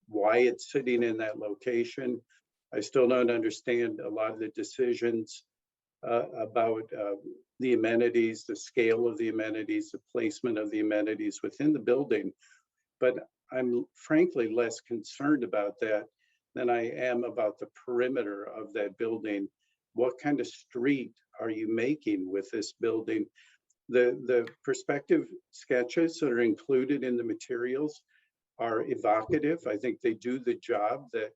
why it's sitting in that location. I still don't understand a lot of the decisions about the amenities, the scale of the amenities, the placement of the amenities within the building. But I'm frankly less concerned about that than I am about the perimeter of that building. What kind of street are you making with this building? The perspective sketches that are included in the materials are evocative. I think they do the job that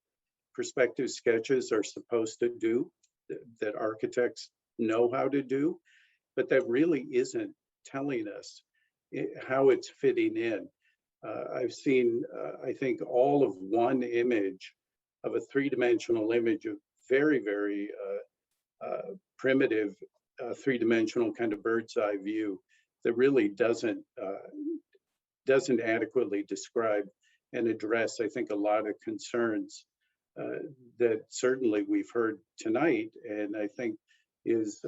perspective sketches are supposed to do, that architects know how to do, but that really isn't telling us how it's fitting in. I've seen, I think, all of one image of a three-dimensional image of very, very primitive three-dimensional kind of bird's eye view that really doesn't adequately describe and address, I think, a lot of concerns that certainly we've heard tonight, and I think is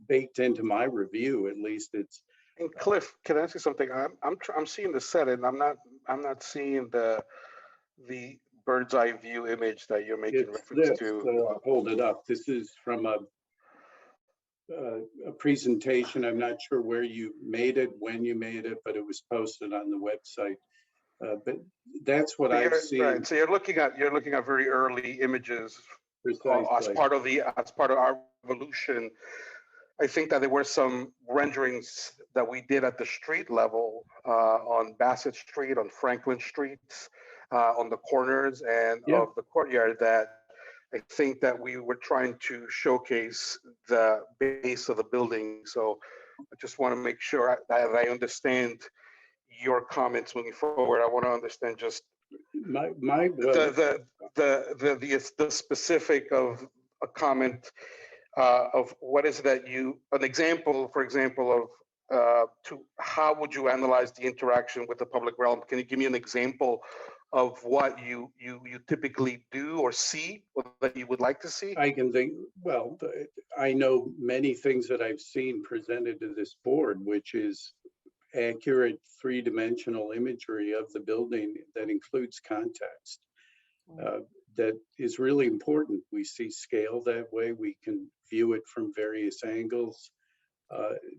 baked into my review. At least it's. And Cliff, can I ask you something? I'm seeing the set, and I'm not seeing the bird's eye view image that you're making reference to. I'll hold it up. This is from a presentation. I'm not sure where you made it, when you made it, but it was posted on the website. But that's what I've seen. Right. So you're looking at very early images as part of our evolution. I think that there were some renderings that we did at the street level on Bassett Street, on Franklin Streets, on the corners and of the courtyard that I think that we were trying to showcase the base of the building. So I just want to make sure that I understand your comments moving forward. I want to understand just the specific of a comment of what is that an example, for example, of to how would you analyze the interaction with the public realm? Can you give me an example of what you typically do or see, or that you would like to see? I can think, well, I know many things that I've seen presented to this board, which is accurate three-dimensional imagery of the building that includes context. That is really important. We see scale that way. We can view it from various angles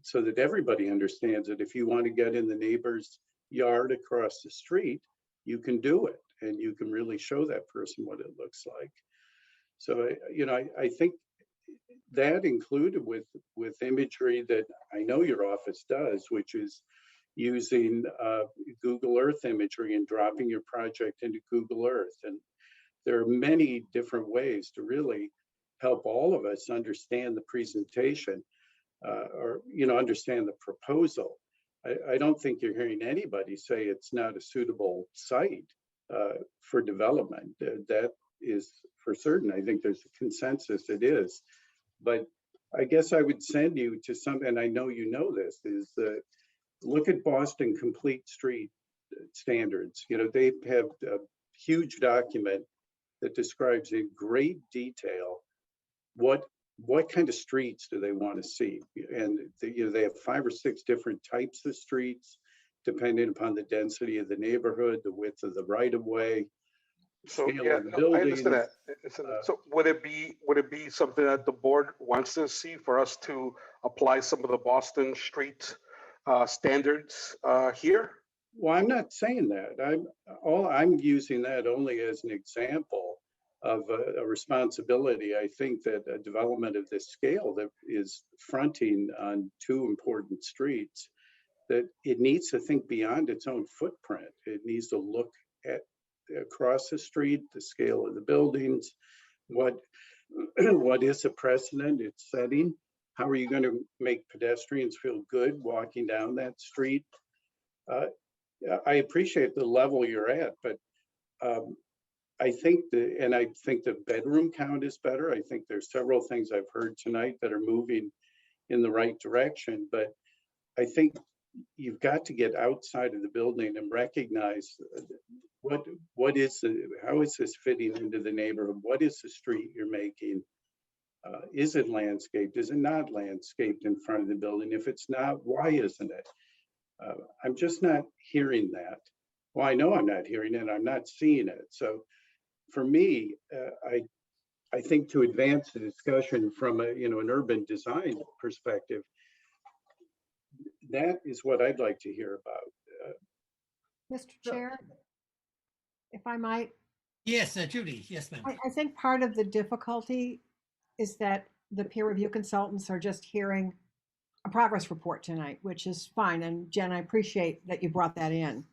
so that everybody understands it. If you want to get in the neighbor's yard across the street, you can do it, and you can really show that person what it looks like. So, I think that included with imagery that I know your office does, which is, using Google Earth imagery and dropping your project into Google Earth. And there are many different ways to really help all of us understand the presentation or, understand the proposal. I don't think you're hearing anybody say it's not a suitable site for development. That is for certain. I think there's a consensus it is. But I guess I would send you to some, and I know you know this, is look at Boston Complete Street Standards. They have a huge document that describes in great detail what kind of streets do they want to see. And they have 5 or 6 different types of streets, depending upon the density of the neighborhood, the width of the right of way. So yeah, no, I understand that. So would it be something that the board wants to see for us to apply some of the Boston street standards here? Well, I'm not saying that. I'm using that only as an example of a responsibility. I think that a development of this scale that is fronting on 2 important streets, that it needs to think beyond its own footprint. It needs to look at across the street, the scale of the buildings, what is the precedent it's setting? How are you going to make pedestrians feel good walking down that street? I appreciate the level you're at, but I think the bedroom count is better. I think there's several things I've heard tonight that are moving in the right direction, but I think you've got to get outside of the building and recognize how is this fitting into the neighborhood? What is the street you're making? Is it landscaped? Is it not landscaped in front of the building? If it's not, why isn't it? I'm just not hearing that. Well, I know I'm not hearing it. I'm not seeing it. So for me, I think to advance the discussion from an urban design perspective, that is what I'd like to hear about. Mr. Chair, if I might. Yes, Judy. Yes, ma'am. I think part of the difficulty is that the peer review consultants are just hearing a progress report tonight, which is fine. And Jen, I appreciate that you brought that in.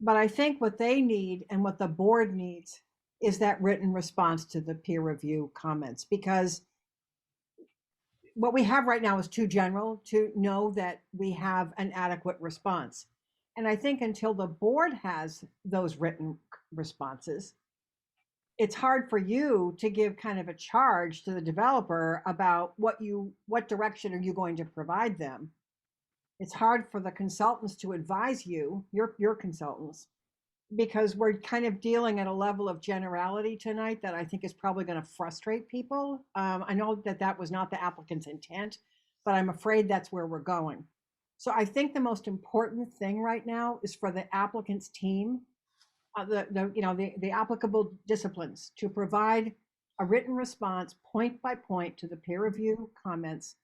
But I think what they need and what the board needs is that written response to the peer review comments, because what we have right now is too general to know that we have an adequate response. And I think until the board has those written responses, it's hard for you to give kind of a charge to the developer about what direction are you going to provide them. It's hard for the consultants to advise you, your consultants, because we're kind of dealing at a level of generality tonight that I think is probably going to frustrate people. I know that was not the applicant's intent, but I'm afraid that's where we're going. So I think the most important thing right now is for the applicant's team, the applicable disciplines, to provide a written response point by point to the peer review comments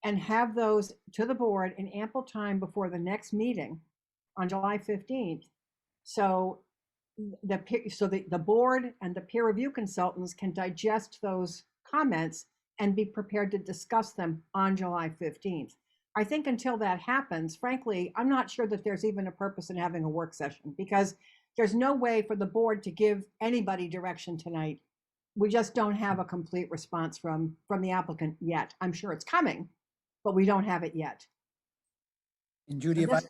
and have those to the board in ample time before the next meeting on July 15th. So the board and the peer review consultants can digest those comments and be prepared to discuss them on July 15th. I think until that happens, frankly, I'm not sure that there's even a purpose in having a work session, because there's no way for the board to give anybody direction tonight. We just don't have a complete response from the applicant yet. I'm sure it's coming, but we don't have it yet. And Judy, if I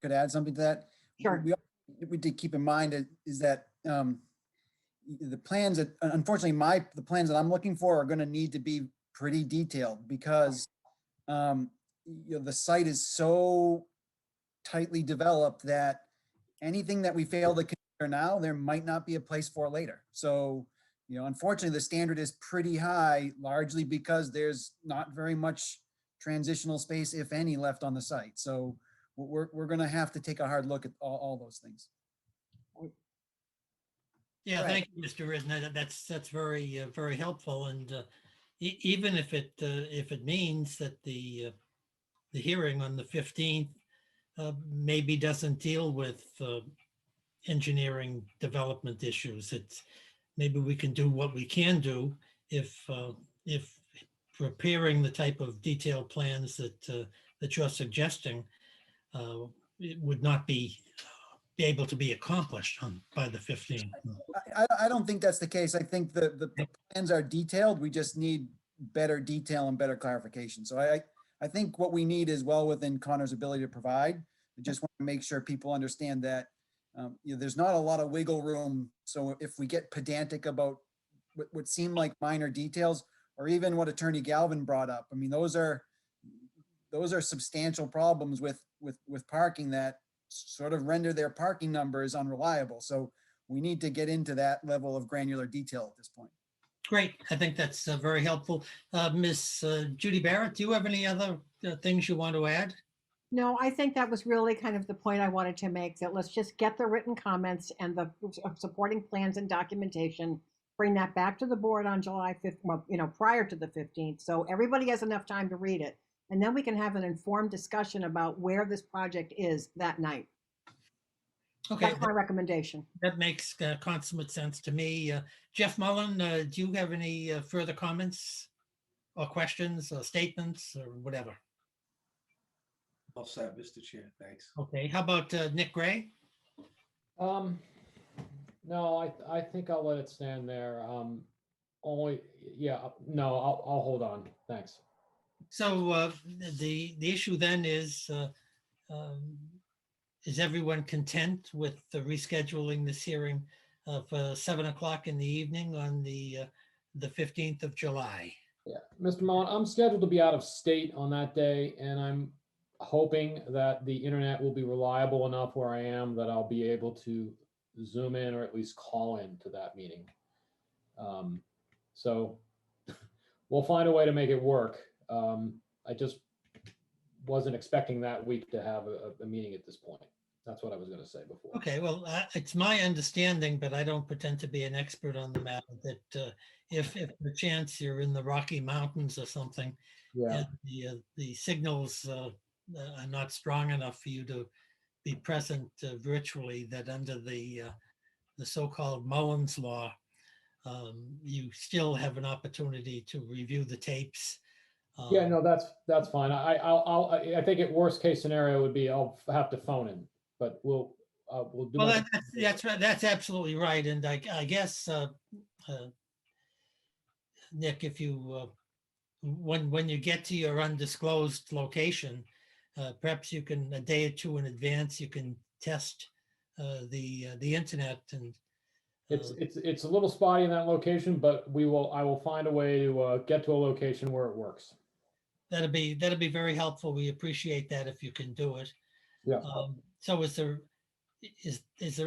could add something to that. Sure. We did keep in mind is that the plans that, unfortunately, the plans that I'm looking for are going to need to be pretty detailed, because the site is so tightly developed that anything that we fail to consider now, there might not be a place for later. So, unfortunately, the standard is pretty high, largely because there's not very much transitional space, if any, left on the site. So we're going to have to take a hard look at all those things. Yeah, thank you, Mr. Ridden. That's very very helpful. And even if it means that the hearing on the 15th maybe doesn't deal with engineering development issues, maybe we can do what we can do if preparing the type of detailed plans that you're suggesting it would not be able to be accomplished by the 15th. I don't think that's the case. I think the plans are detailed. We just need better detail and better clarification. So I think what we need is well within Connor's ability to provide. I just want to make sure people understand that there's not a lot of wiggle room. So if we get pedantic about what seem like minor details, or even what Attorney Galvin brought up, I mean, those are substantial problems with parking that sort of render their parking numbers unreliable. So we need to get into that level of granular detail at this point. Great. I think that's very helpful. Miss Judy Barrett, do you have any other things you want to add? No, I think that was really kind of the point I wanted to make, that let's just get the written comments and the supporting plans and documentation, bring that back to the board on July 5th, well, prior to the 15th. So everybody has enough time to read it. And then we can have an informed discussion about where this project is that night. Okay. That's my recommendation. That makes consummate sense to me. Jeff Mullen, do you have any further comments or questions or statements or whatever? All set, Mr. Chair. Thanks. Okay. How about Nick Gray? No, I think I'll let it stand there. I'll hold on. Thanks. So the issue then is everyone content with the rescheduling this hearing for 7 o'clock in the evening on the 15th of July? Yeah, Mr. Mullen, I'm scheduled to be out of state on that day, and I'm hoping that the internet will be reliable enough where I am that I'll be able to Zoom in or at least call in to that meeting. So we'll find a way to make it work. I just wasn't expecting that week to have a meeting at this point. That's what I was going to say before. Okay, well, it's my understanding, but I don't pretend to be an expert on the matter, that if the chance you're in the Rocky Mountains or something, yeah, and the signals are not strong enough for you to be present virtually, that under the so-called Mullins Law, you still have an opportunity to review the tapes. Yeah, no, that's fine. I think at worst case scenario would be I'll have to phone in, but we'll do. Well, that's right. That's absolutely right. And I guess Nick, if you when you get to your undisclosed location, perhaps you can, a day or two in advance, you can test the internet. And it's a little spotty in that location, but I will find a way to get to a location where it works. That'd be very helpful. We appreciate that if you can do it. Yeah. So is there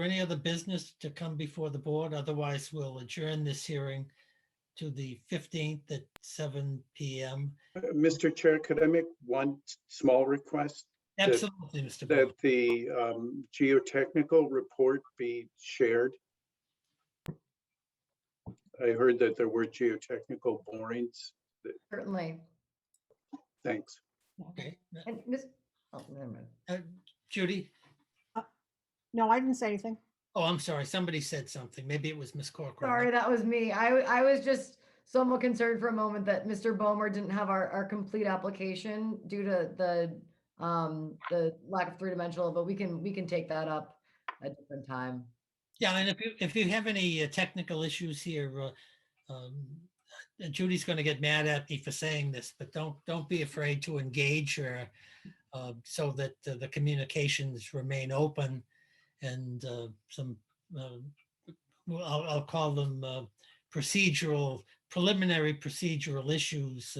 any other business to come before the board? Otherwise, we'll adjourn this hearing to the 15th at 7 p.m. Mr. Chair, could I make one small request? Absolutely, Mr. That the geotechnical report be shared. I heard that there were geotechnical borings. Certainly. Thanks. Okay. And Miss, oh, never mind. Judy? No, I didn't say anything. Oh, I'm sorry. Somebody said something. Maybe it was Miss Corcoran. Sorry, that was me. I was just somewhat concerned for a moment that Mr. Bomer didn't have our complete application due to the lack of three-dimensional, but we can take that up at a different time. Yeah, and if you have any technical issues here, Judy's going to get mad at me for saying this, but don't be afraid to engage her so that the communications remain open, and some I'll call them preliminary procedural issues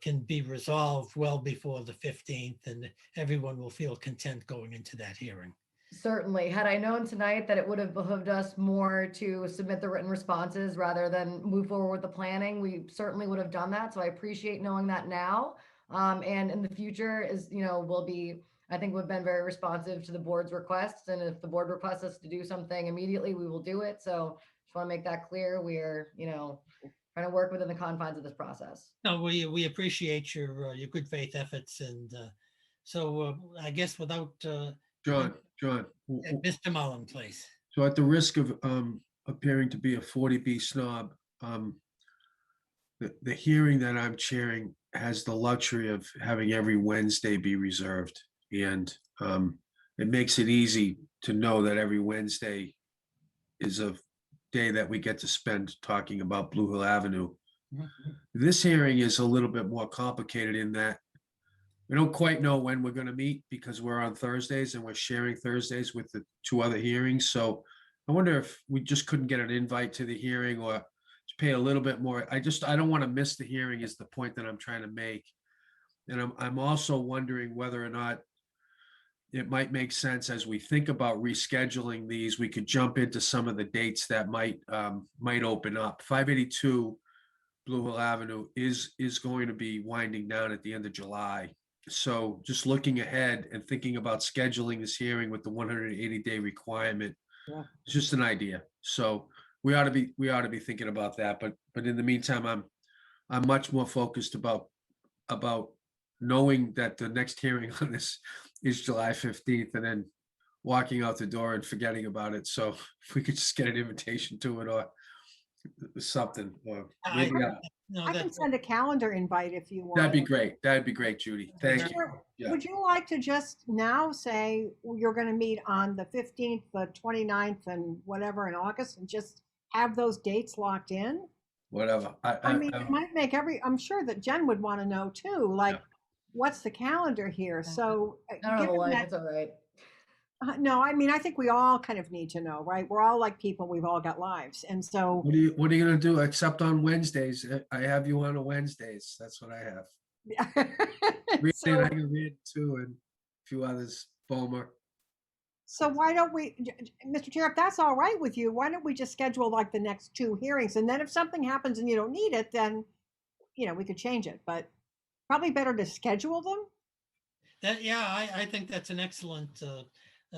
can be resolved well before the 15th, and everyone will feel content going into that hearing. Certainly. Had I known tonight that it would have behooved us more to submit the written responses rather than move forward with the planning, we certainly would have done that. So I appreciate knowing that now. And in the future, I think we've been very responsive to the board's requests. And if the board requests us to do something immediately, we will do it. So just want to make that clear. We're, trying to work within the confines of this process. No, we appreciate your good faith efforts. And so I guess without John. Mr. Mullen, please. So at the risk of appearing to be a 40B snob, the hearing that I'm chairing has the luxury of having every Wednesday be reserved. And it makes it easy to know that every Wednesday is a day that we get to spend talking about Blue Hill Avenue. This hearing is a little bit more complicated in that we don't quite know when we're going to meet because we're on Thursdays and we're sharing Thursdays with the two other hearings. So I wonder if we just couldn't get an invite to the hearing or to pay a little bit more. I don't want to miss the hearing is the point that I'm trying to make. And I'm also wondering whether or not it might make sense as we think about rescheduling these, we could jump into some of the dates that might open up. 582 Blue Hill Avenue is going to be winding down at the end of July. So just looking ahead and thinking about scheduling this hearing with the 180-day requirement, it's just an idea. So we ought to be thinking about that. But in the meantime, I'm much more focused about knowing that the next hearing on this is July 15th and then walking out the door and forgetting about it. So if we could just get an invitation to it or something, or maybe I can send a calendar invite if you want. that'd be great. That'd be great, Judy. Thank you. Yeah. Would you like to just now say you're going to meet on the 15th, the 29th, and whatever in August, and just have those dates locked in? Whatever. I mean, it might make I'm sure that Jen would want to know too, like, what's the calendar here? So I don't have a life, it's all right. No, I mean, I think we all kind of need to know, right? We're all like people, we've all got lives. And so What are you going to do except on Wednesdays? I have you on Wednesdays. That's what I have. So- I can read too, and a few others, Bomer. So why don't we, Mr. Chair, if that's all right with you, why don't we just schedule like the next two hearings? And then if something happens and you don't need it, then, we could change it, but probably better to schedule them. I think that's an excellent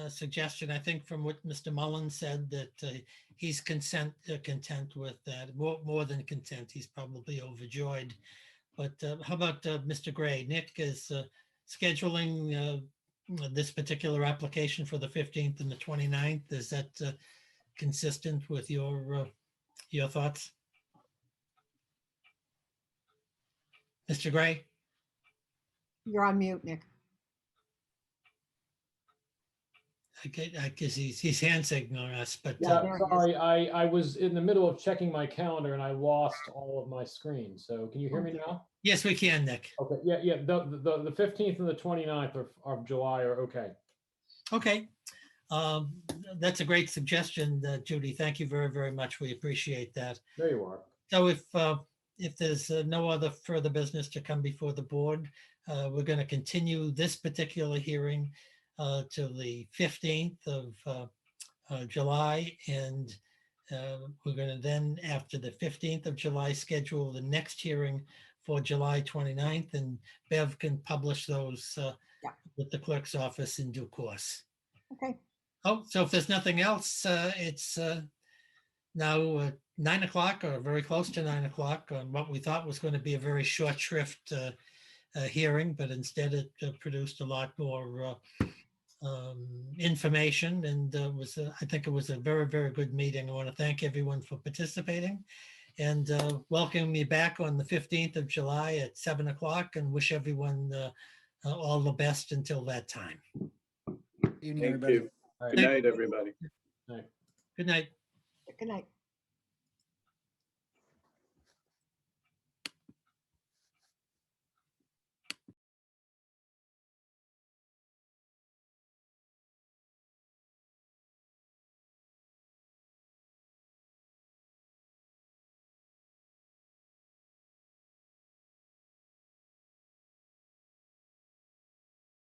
suggestion. I think from what Mr. Mullen said that he's content with that, more than content. He's probably overjoyed. But how about Mr. Gray? Nick is scheduling this particular application for the 15th and the 29th. Is that consistent with your thoughts? Mr. Gray? You're on mute, Nick. I guess he's hand signaling us, but Yeah, sorry, I was in the middle of checking my calendar and I lost all of my screen. So can you hear me now? Yes, we can, Nick. Okay, yeah. The 15th and the 29th of July are okay. Okay. That's a great suggestion, Judy. Thank you very, very much. We appreciate that. There you are. So if there's no other further business to come before the board, we're going to continue this particular hearing to the 15th of July. And we're going to then, after the 15th of July, schedule the next hearing for July 29th. And Bev can publish those with the clerk's office in due course. Okay. Oh, so if there's nothing else, it's now 9 o'clock or very close to 9 o'clock on what we thought was going to be a very short shrift hearing, but instead it produced a lot more information, and I think it was a very, very good meeting. I want to thank everyone for participating and welcome you back on the 15th of July at 7 o'clock and wish everyone all the best until that time. Evening, Thank everybody. you. Good night, everybody. Good night. Good night.